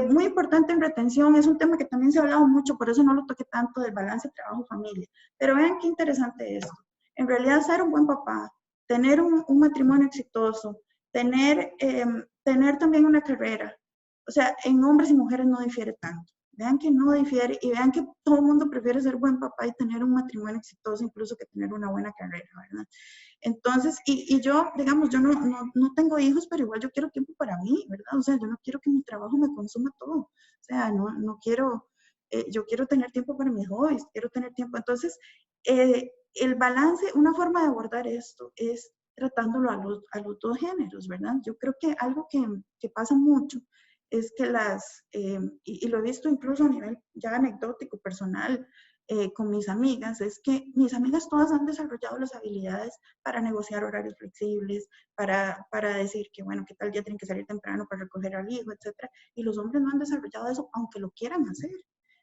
S2: Muy importante en retención, es un tema que también se ha hablado mucho, por eso no lo toqué tanto, del balance trabajo-familia. Pero vean qué interesante esto. En realidad, ser un buen papá, tener un matrimonio exitoso, tener también una carrera, o sea, en hombres y mujeres no difiere tanto. Vean que no difiere y vean que todo el mundo prefiere ser buen papá y tener un matrimonio exitoso incluso que tener una buena carrera, ¿verdad? Entonces, y yo, digamos, yo no tengo hijos, pero igual yo quiero tiempo para mí, ¿verdad? O sea, yo no quiero que mi trabajo me consuma todo. O sea, no quiero, yo quiero tener tiempo para mis hobbies, quiero tener tiempo. Entonces, el balance, una forma de abordar esto es tratándolo a los dos géneros, ¿verdad? Yo creo que algo que pasa mucho es que y lo he visto incluso a nivel ya anecdótico, personal, con mis amigas, es que mis amigas todas han desarrollado las habilidades para negociar horarios flexibles, para decir que, bueno, que tal día tienen que salir temprano para recoger al hijo, etcétera, y los hombres no han desarrollado eso, aunque lo quieran hacer.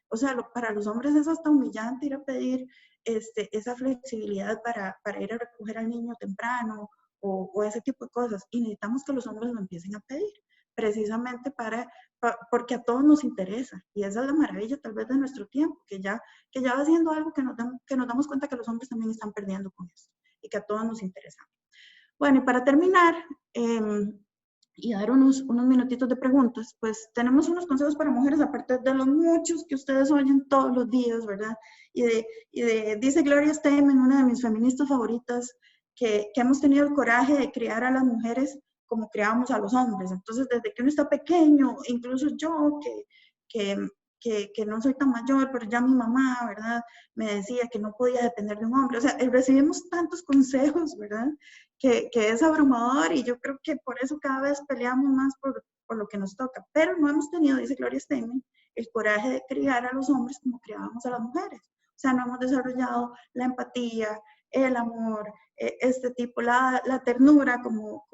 S2: O sea, para los hombres es hasta humillante ir a pedir esa flexibilidad para ir a recoger al niño temprano o ese tipo de cosas, y necesitamos que los hombres lo empiecen a pedir, precisamente porque a todos nos interesa, y esa es la maravilla tal vez de nuestro tiempo, que ya va haciendo algo que nos damos cuenta que los hombres también están perdiendo con esto, y que a todos nos interesa. Bueno, y para terminar, y dar unos minutitos de preguntas, pues tenemos unos consejos para mujeres, aparte de los muchos que ustedes oyen todos los días, ¿verdad? Dice Gloria Steinem, una de mis feministas favoritas, que hemos tenido el coraje de criar a las mujeres como criábamos a los hombres. Entonces, desde que uno está pequeño, incluso yo, que no soy tan mayor, pero ya mi mamá, ¿verdad? Me decía que no podía depender de un hombre. O sea, recibimos tantos consejos, ¿verdad? Que es abrumador, y yo creo que por eso cada vez peleamos más por lo que nos toca. Pero no hemos tenido, dice Gloria Steinem, el coraje de criar a los hombres como criábamos a las mujeres. O sea, no hemos desarrollado la empatía, el amor, este tipo, la ternura, como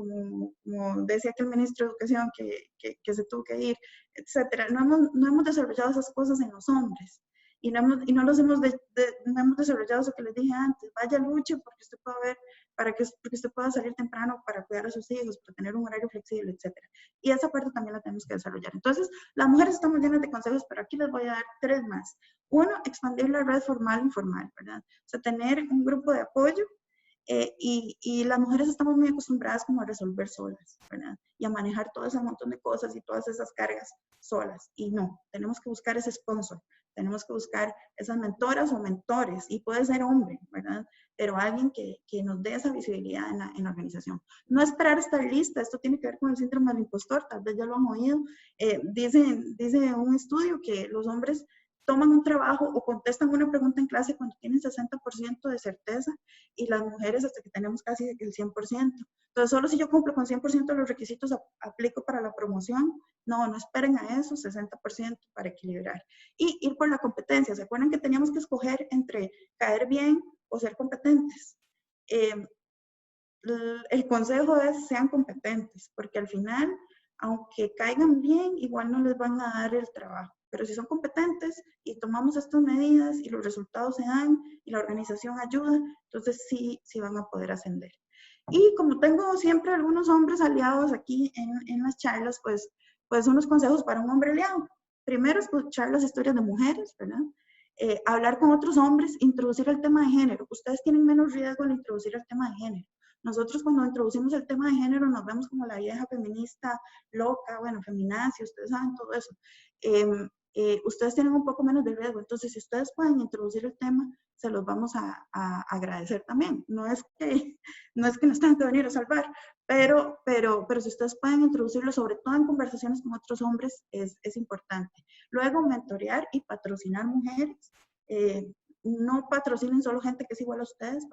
S2: decía que el ministro de Educación que se tuvo que ir, etcétera. No hemos desarrollado esas cosas en los hombres. Y no hemos desarrollado eso que les dije antes. Vaya, luche porque usted pueda ver, porque usted pueda salir temprano para cuidar a sus hijos, para tener un horario flexible, etcétera. Y esa parte también la tenemos que desarrollar. Entonces, las mujeres estamos llenas de consejos, pero aquí les voy a dar 3 más. Uno, expandir la red formal e informal, ¿verdad? O sea, tener un grupo de apoyo. Y las mujeres estamos muy acostumbradas como a resolver solas, ¿verdad? Y a manejar todo ese montón de cosas y todas esas cargas solas. Y no, tenemos que buscar ese sponsor, tenemos que buscar esas mentoras o mentores, y puede ser hombre, ¿verdad? Pero alguien que nos dé esa visibilidad en la organización. No esperar estar lista, esto tiene que ver con el síndrome del impostor, tal vez ya lo han oído. Dice un estudio que los hombres toman un trabajo o contestan una pregunta en clase cuando tienen 60% de certeza, y las mujeres hasta que tenemos casi el 100%. Entonces, solo si yo cumplo con 100% de los requisitos aplico para la promoción. No esperen a eso, 60% para equilibrar. Y ir por la competencia. ¿Se acuerdan que teníamos que escoger entre caer bien o ser competentes? El consejo es sean competentes, porque al final, aunque caigan bien, igual no les van a dar el trabajo. Pero si son competentes y tomamos estas medidas y los resultados se dan y la organización ayuda, entonces sí van a poder ascender. Y como tengo siempre algunos hombres aliados aquí en las charlas, pues unos consejos para un hombre aliado. Primero, escuchar las historias de mujeres, ¿verdad? Hablar con otros hombres, introducir el tema de género. Ustedes tienen menos riesgo al introducir el tema de género. Nosotros cuando introducimos el tema de género nos vemos como la vieja feminista loca, bueno, feminazi, ustedes saben todo eso. Ustedes tienen un poco menos de riesgo, entonces si ustedes pueden introducir el tema, se los vamos a agradecer también. No es que nos tengan que venir a salvar, pero si ustedes pueden introducirlo, sobre todo en conversaciones con otros hombres, es importante. Luego, mentorear y patrocinar mujeres. No patrocinen solo gente que es igual a ustedes,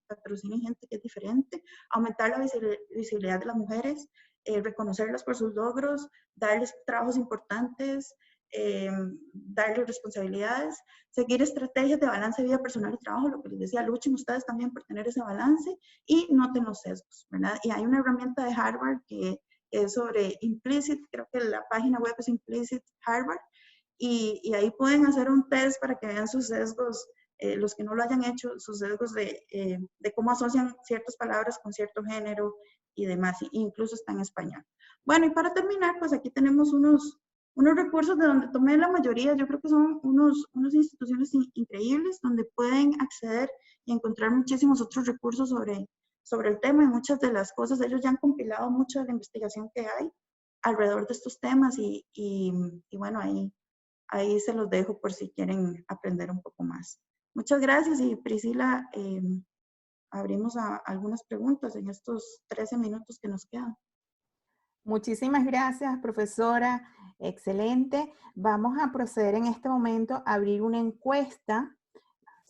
S2: patrocinen gente que es diferente, aumentar la visibilidad de las mujeres, reconocerlas por sus logros, darles trabajos importantes, darles responsabilidades, seguir estrategias de balance de vida personal y trabajo, lo que les decía, luchen ustedes también por tener ese balance, y noten los sesgos, ¿verdad? Y hay una herramienta de Harvard que es sobre Implicit, creo que la página web es Implicit Harvard, y ahí pueden hacer un test para que vean sus sesgos, los que no lo hayan hecho, sus sesgos de cómo asocian ciertas palabras con cierto género y demás, incluso está en español. Bueno, y para terminar, pues aquí tenemos unos recursos de donde tomé la mayoría. Yo creo que son unas instituciones increíbles donde pueden acceder y encontrar muchísimos otros recursos sobre el tema, y muchas de las cosas, ellos ya han compilado mucha de la investigación que hay alrededor de estos temas, y bueno, ahí se los dejo por si quieren aprender un poco más. Muchas gracias, y Priscila, abrimos a algunas preguntas en estos 13 minutos que nos quedan.
S1: Muchísimas gracias, profesora. Excelente. Vamos a proceder en este momento a abrir una encuesta.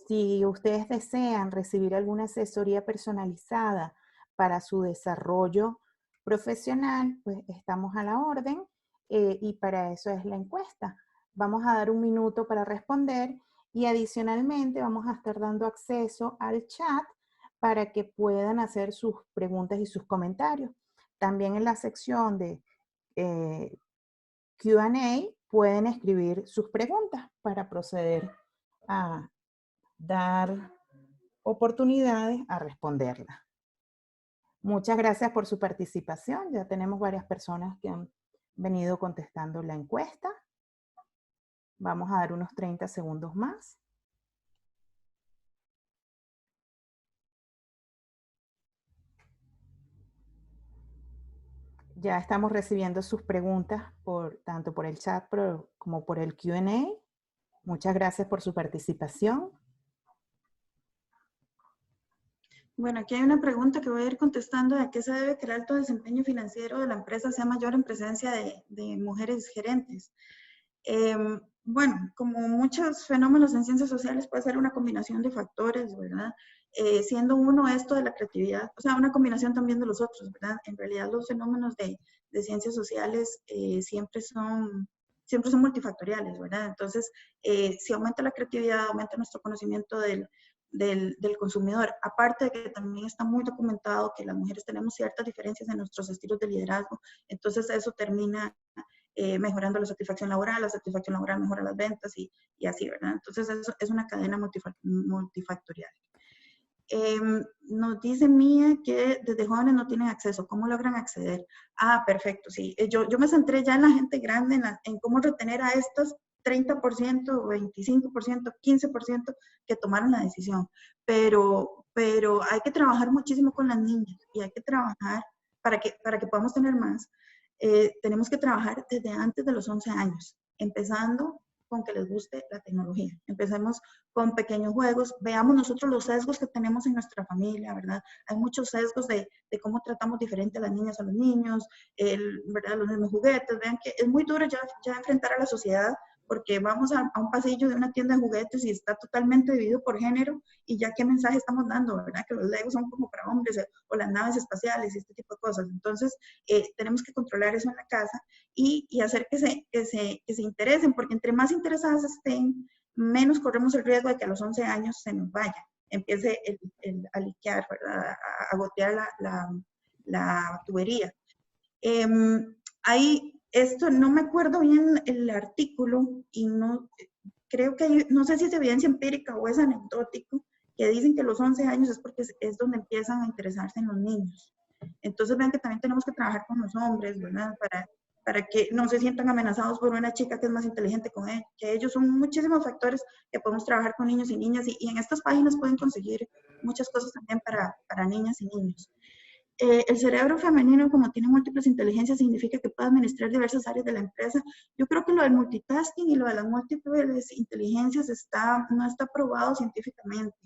S1: Si ustedes desean recibir alguna asesoría personalizada para su desarrollo profesional, pues estamos a la orden, y para eso es la encuesta. Vamos a dar un minuto para responder, y adicionalmente vamos a estar dando acceso al chat para que puedan hacer sus preguntas y sus comentarios. También en la sección de Q&A pueden escribir sus preguntas para proceder a dar oportunidades a responderlas. Muchas gracias por su participación. Ya tenemos varias personas que han venido contestando la encuesta. Vamos a dar unos 30 segundos más. Ya estamos recibiendo sus preguntas tanto por el chat como por el Q&A. Muchas gracias por su participación.
S2: Bueno, aquí hay una pregunta que voy a ir contestando. ¿A qué se debe que el alto desempeño financiero de la empresa sea mayor en presencia de mujeres gerentes? Bueno, como muchos fenómenos en ciencias sociales puede ser una combinación de factores, ¿verdad? Siendo uno esto de la creatividad, o sea, una combinación también de los otros, ¿verdad? En realidad los fenómenos de ciencias sociales siempre son multifactoriales, ¿verdad? Entonces, si aumenta la creatividad, aumenta nuestro conocimiento del consumidor. Aparte de que también está muy documentado que las mujeres tenemos ciertas diferencias en nuestros estilos de liderazgo, entonces eso termina mejorando la satisfacción laboral mejora las ventas y así, ¿verdad? Entonces eso es una cadena multifactorial. Nos dice Mía que desde jóvenes no tienen acceso. ¿Cómo logran acceder? Ah, perfecto, sí. Yo me centré ya en la gente grande, en cómo retener a estas 30%, 25%, 15% que tomaron la decisión. Pero hay que trabajar muchísimo con las niñas y hay que trabajar para que podamos tener más. Tenemos que trabajar desde antes de los 11 años, empezando con que les guste la tecnología. Empecemos con pequeños juegos, veamos nosotros los sesgos que tenemos en nuestra familia, ¿verdad? Hay muchos sesgos de cómo tratamos diferente a las niñas a los niños, ¿verdad? Los mismos juguetes, vean que es muy duro ya enfrentar a la sociedad porque vamos a un pasillo de una tienda de juguetes y está totalmente dividido por género y ya qué mensaje estamos dando, ¿verdad? Que los Legos son como para hombres o las naves espaciales y este tipo de cosas. Entonces, tenemos que controlar eso en la casa y hacer que se interesen, porque entre más interesadas estén, menos corremos el riesgo de que a los 11 años se nos vaya, empiece a liquear, ¿verdad? A gotear la tubería. Esto no me acuerdo bien el artículo y no creo que no sé si es evidencia empírica o es anecdótico, que dicen que los 11 años es porque es donde empiezan a interesarse en los niños. Entonces vean que también tenemos que trabajar con los hombres, ¿verdad? Para que no se sientan amenazados por una chica que es más inteligente que ellos. Son muchísimos factores que podemos trabajar con niños y niñas y en estas páginas pueden conseguir muchas cosas también para niñas y niños. El cerebro femenino, como tiene múltiples inteligencias, significa que puede administrar diversas áreas de la empresa. Yo creo que lo del multitasking y lo de las múltiples inteligencias no está probado científicamente.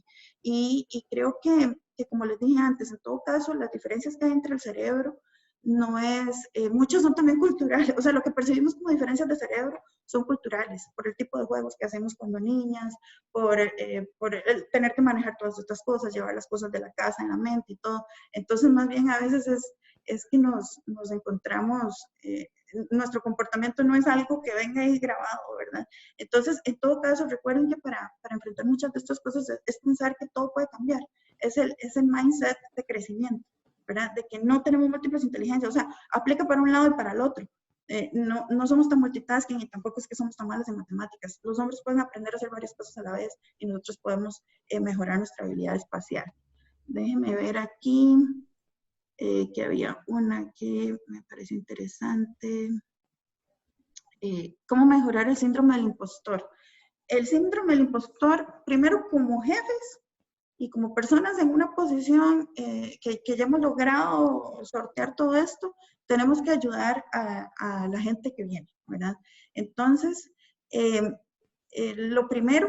S2: Y creo que, como les dije antes, en todo caso, las diferencias que hay entre el cerebro no es, muchas son también culturales, o sea, lo que percibimos como diferencias de cerebro son culturales, por el tipo de juegos que hacemos cuando niñas, por el tener que manejar todas estas cosas, llevar las cosas de la casa en la mente y todo. Entonces, más bien a veces es que nos encontramos, nuestro comportamiento no es algo que venga ahí grabado, ¿verdad? Entonces, en todo caso, recuerden que para enfrentar muchas de estas cosas es pensar que todo puede cambiar, es el mindset de crecimiento, ¿verdad? De que no tenemos múltiples inteligencias, o sea, aplica para un lado y para el otro. No somos tan multitasking y tampoco es que somos tan malos en matemáticas. Los hombres pueden aprender a hacer varias cosas a la vez y nosotros podemos mejorar nuestra habilidad espacial. Déjenme ver aquí que había una que me pareció interesante. ¿Cómo mejorar el síndrome del impostor? El síndrome del impostor, primero como jefes y como personas en una posición que ya hemos logrado sortear todo esto, tenemos que ayudar a la gente que viene, ¿verdad? Entonces, lo primero,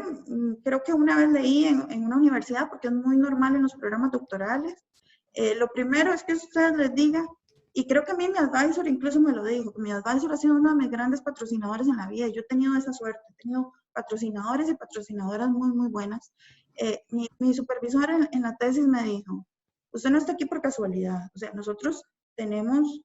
S2: creo que una vez leí en una universidad, porque es muy normal en los programas doctorales, lo primero es que ustedes les digan, y creo que a mí mi advisor incluso me lo dijo, mi advisor ha sido uno de mis grandes patrocinadores en la vida, y yo he tenido esa suerte, he tenido patrocinadores y patrocinadoras muy, muy buenas. Mi supervisor en la tesis me dijo, usted no está aquí por casualidad, o sea, nosotros tenemos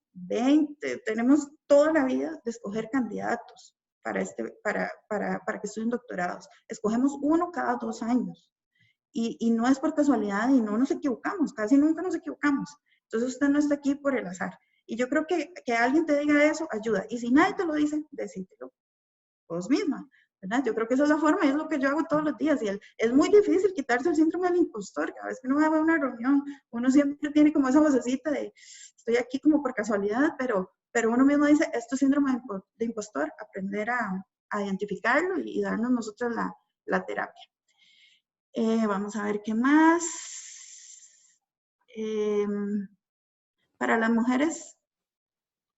S2: tenemos toda la vida de escoger candidatos para que estudien doctorados. Escogemos uno cada 2 años. Y no es por casualidad y no nos equivocamos, casi nunca nos equivocamos. Entonces usted no está aquí por el azar. Y yo creo que alguien te diga eso ayuda. Y si nadie te lo dice, decídelo vos misma, ¿verdad? Yo creo que esa es la forma y es lo que yo hago todos los días. Y es muy difícil quitarse el síndrome del impostor. Cada vez que uno va a una reunión, uno siempre tiene como esa vocecita de estoy aquí como por casualidad, pero uno mismo dice, esto es síndrome de impostor, aprender a identificarlo y darnos nosotros la terapia. Vamos a ver qué más. Para las mujeres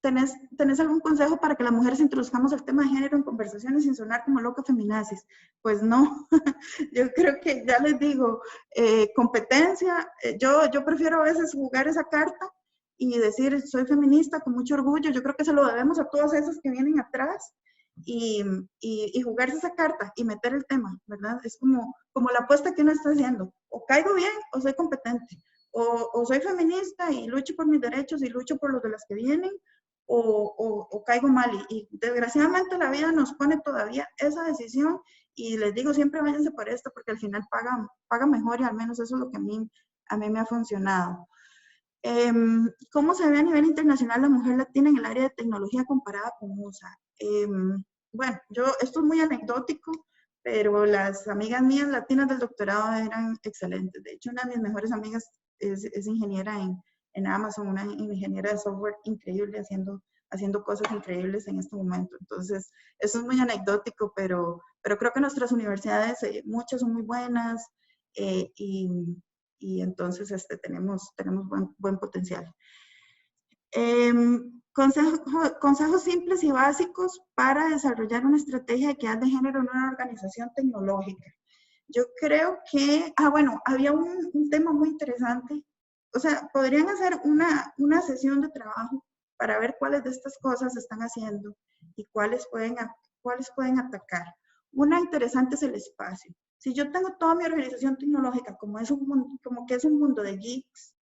S2: ¿tenés algún consejo para que las mujeres introduzcamos el tema de género en conversaciones sin sonar como loca feminazis? Pues no, yo creo que ya les digo, competencia, yo prefiero a veces jugar esa carta y decir soy feminista con mucho orgullo. Yo creo que se lo debemos a todas esas que vienen atrás y jugarse esa carta y meter el tema, ¿verdad? Es como la apuesta que uno está haciendo, o caigo bien o soy competente, o soy feminista y lucho por mis derechos y lucho por los de las que vienen, o caigo mal. Y desgraciadamente la vida nos pone todavía esa decisión y les digo siempre váyanse por esto porque al final paga mejor y al menos eso es lo que a mí me ha funcionado. ¿Cómo se ve a nivel internacional la mujer latina en el área de tecnología comparada con USA? Bueno, esto es muy anecdótico, pero las amigas mías latinas del doctorado eran excelentes. De hecho, una de mis mejores amigas es ingeniera en Amazon, una ingeniera de software increíble haciendo cosas increíbles en este momento. Entonces, eso es muy anecdótico, pero creo que nuestras universidades, muchas son muy buenas y entonces tenemos buen potencial. Consejos simples y básicos para desarrollar una estrategia de equidad de género en una organización tecnológica. Yo creo que, bueno, había un tema muy interesante. O sea, podrían hacer una sesión de trabajo para ver cuáles de estas cosas se están haciendo y cuáles pueden atacar. Una interesante es el espacio. Si yo tengo toda mi organización tecnológica como que es un mundo de geeks,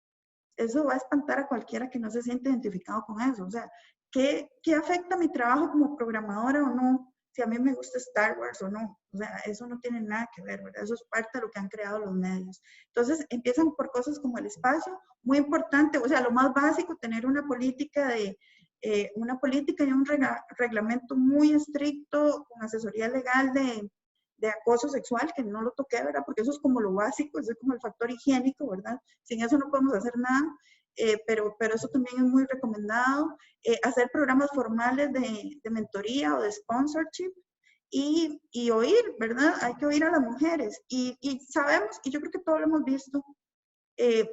S2: eso va a espantar a cualquiera que no se siente identificado con eso. O sea, ¿qué afecta mi trabajo como programadora o no? Si a mí me gusta Star Wars o no. O sea, eso no tiene nada que ver, ¿verdad? Eso es parte de lo que han creado los medios. Entonces, empiezan por cosas como el espacio, muy importante, o sea, lo más básico, tener una política y un reglamento muy estricto con asesoría legal de acoso sexual, que no lo toqué, ¿verdad? Porque eso es como lo básico, eso es como el factor higiénico, ¿verdad? Sin eso no podemos hacer nada, pero eso también es muy recomendado. Hacer programas formales de mentoría o de sponsorship y oír, ¿verdad? Hay que oír a las mujeres. Y sabemos, y yo creo que todos lo hemos visto,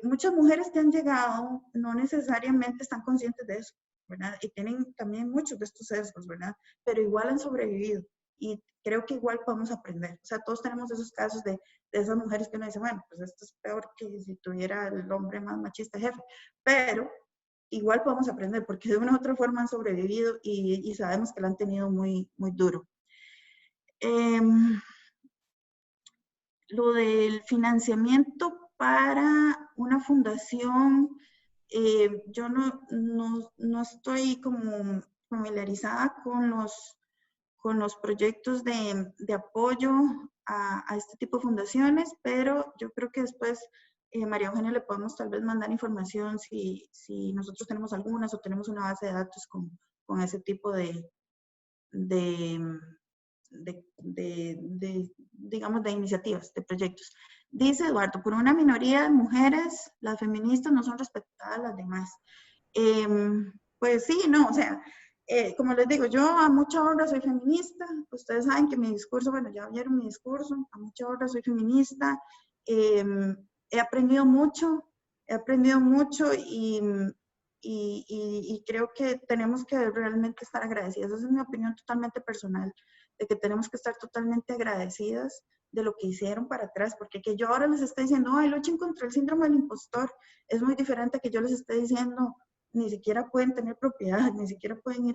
S2: muchas mujeres que han llegado no necesariamente están conscientes de eso, ¿verdad? Y tienen también muchos de estos sesgos, ¿verdad? Pero igual han sobrevivido. Y creo que igual podemos aprender. O sea, todos tenemos esos casos de esas mujeres que uno dice, bueno, pues esto es peor que si tuviera el hombre más machista jefe. Pero igual podemos aprender porque de una u otra forma han sobrevivido y sabemos que lo han tenido muy, muy duro. Lo del financiamiento para una fundación, yo no estoy como familiarizada con los proyectos de apoyo a este tipo de fundaciones, pero yo creo que después, María Eugenia, le podemos tal vez mandar información si nosotros tenemos algunas o tenemos una base de datos con ese tipo digamos, de iniciativas, de proyectos. Dice Eduardo, por una minoría de mujeres, las feministas no son respetadas las demás. Pues sí, no, o sea, como les digo, yo a mucha honra soy feminista. Ustedes saben que mi discurso, bueno, ya vieron mi discurso, a mucha honra soy feminista. He aprendido mucho y creo que tenemos que realmente estar agradecidas. Esa es mi opinión totalmente personal, de que tenemos que estar totalmente agradecidas de lo que hicieron para atrás, porque que yo ahora les esté diciendo, ay, luchen contra el síndrome del impostor, es muy diferente a que yo les esté diciendo, ni siquiera pueden tener propiedad, ni siquiera pueden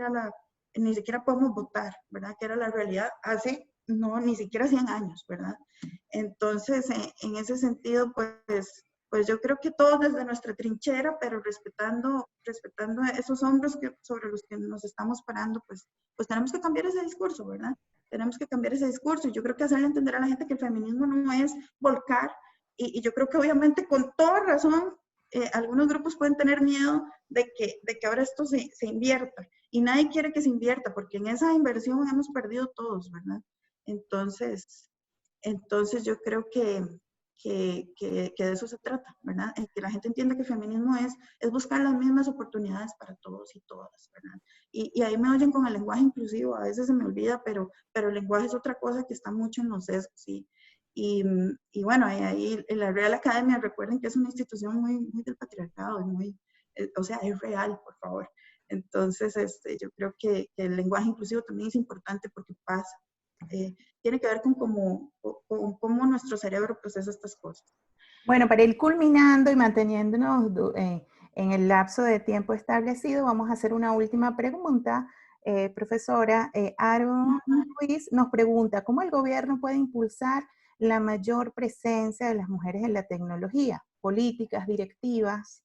S2: ni siquiera podemos votar, ¿verdad? Que era la realidad hace, no, ni siquiera 100 años, ¿verdad? Entonces, en ese sentido, pues yo creo que todos desde nuestra trinchera, pero respetando esos hombros sobre los que nos estamos parando, pues tenemos que cambiar ese discurso, ¿verdad? Tenemos que cambiar ese discurso. Y yo creo que hacerle entender a la gente que el feminismo no es volcar. Y yo creo que obviamente con toda razón, algunos grupos pueden tener miedo de que ahora esto se invierta. Y nadie quiere que se invierta, porque en esa inversión hemos perdido todos, ¿verdad? Entonces yo creo que de eso se trata, ¿verdad? Que la gente entienda que el feminismo es buscar las mismas oportunidades para todos y todas, ¿verdad? Y ahí me oyen con el lenguaje inclusivo, a veces se me olvida, pero el lenguaje es otra cosa que está mucho en los sesgos, ¿sí? Y bueno, ahí en la Real Academia, recuerden que es una institución muy del patriarcado, o sea, es real, por favor. Entonces, yo creo que el lenguaje inclusivo también es importante porque pasa. Tiene que ver con cómo nuestro cerebro procesa estas cosas.
S1: Bueno, para ir culminando y manteniéndonos en el lapso de tiempo establecido, vamos a hacer una última pregunta. Profesora, Aaron Ruiz nos pregunta, ¿cómo el gobierno puede impulsar la mayor presencia de las mujeres en la tecnología? Políticas, directivas.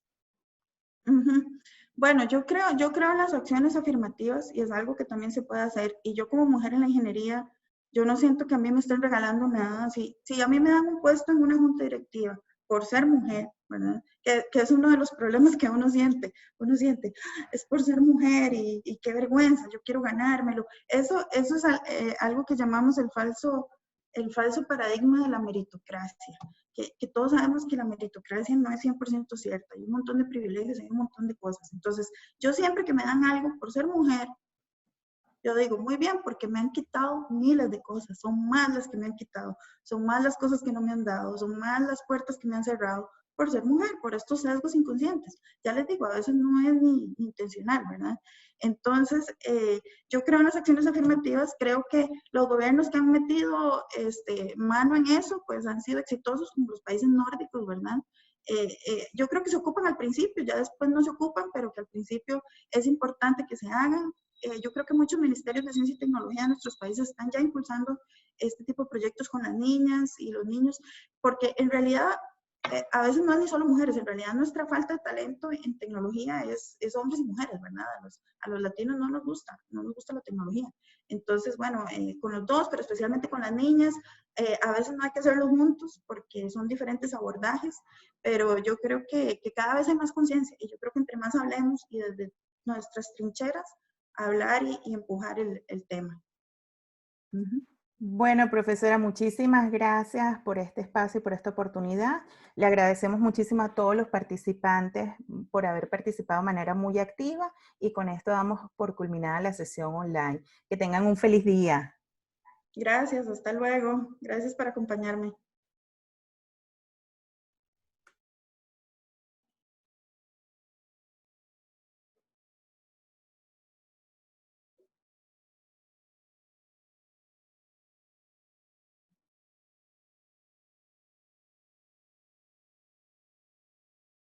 S2: Bueno, yo creo en las acciones afirmativas y es algo que también se puede hacer. Y yo como mujer en la ingeniería, yo no siento que a mí me estén regalando nada. Si a mí me dan un puesto en una junta directiva por ser mujer, ¿verdad? Que es uno de los problemas que uno siente. Uno siente, es por ser mujer y qué vergüenza, yo quiero ganármelo. Eso es algo que llamamos el falso paradigma de la meritocracia. Que todos sabemos que la meritocracia no es 100% cierta. Hay un montón de privilegios, hay un montón de cosas. Entonces, yo siempre que me dan algo por ser mujer, yo digo, muy bien, porque me han quitado miles de cosas. Son más las que me han quitado. Son más las cosas que no me han dado. Son más las puertas que me han cerrado por ser mujer, por estos sesgos inconscientes. Ya les digo, a veces no es ni intencional, ¿verdad? Entonces, yo creo en las acciones afirmativas, creo que los gobiernos que han metido mano en eso, pues han sido exitosos, como los países nórdicos, ¿verdad? Yo creo que se ocupan al principio, ya después no se ocupan, pero que al principio es importante que se hagan. Yo creo que muchos ministerios de ciencia y tecnología de nuestros países están ya impulsando este tipo de proyectos con las niñas y los niños, porque en realidad a veces no es ni solo mujeres, en realidad nuestra falta de talento en tecnología es hombres y mujeres, ¿verdad? A los latinos no nos gusta la tecnología. Entonces, bueno, con los dos, pero especialmente con las niñas, a veces no hay que hacerlo juntos porque son diferentes abordajes, pero yo creo que cada vez hay más conciencia y yo creo que entre más hablemos y desde nuestras trincheras, hablar y empujar el tema.
S1: Bueno, profesora, muchísimas gracias por este espacio y por esta oportunidad. Le agradecemos muchísimo a todos los participantes por haber participado de manera muy activa y con esto damos por culminada la sesión online. Que tengan un feliz día.
S2: Gracias, hasta luego. Gracias por acompañarme.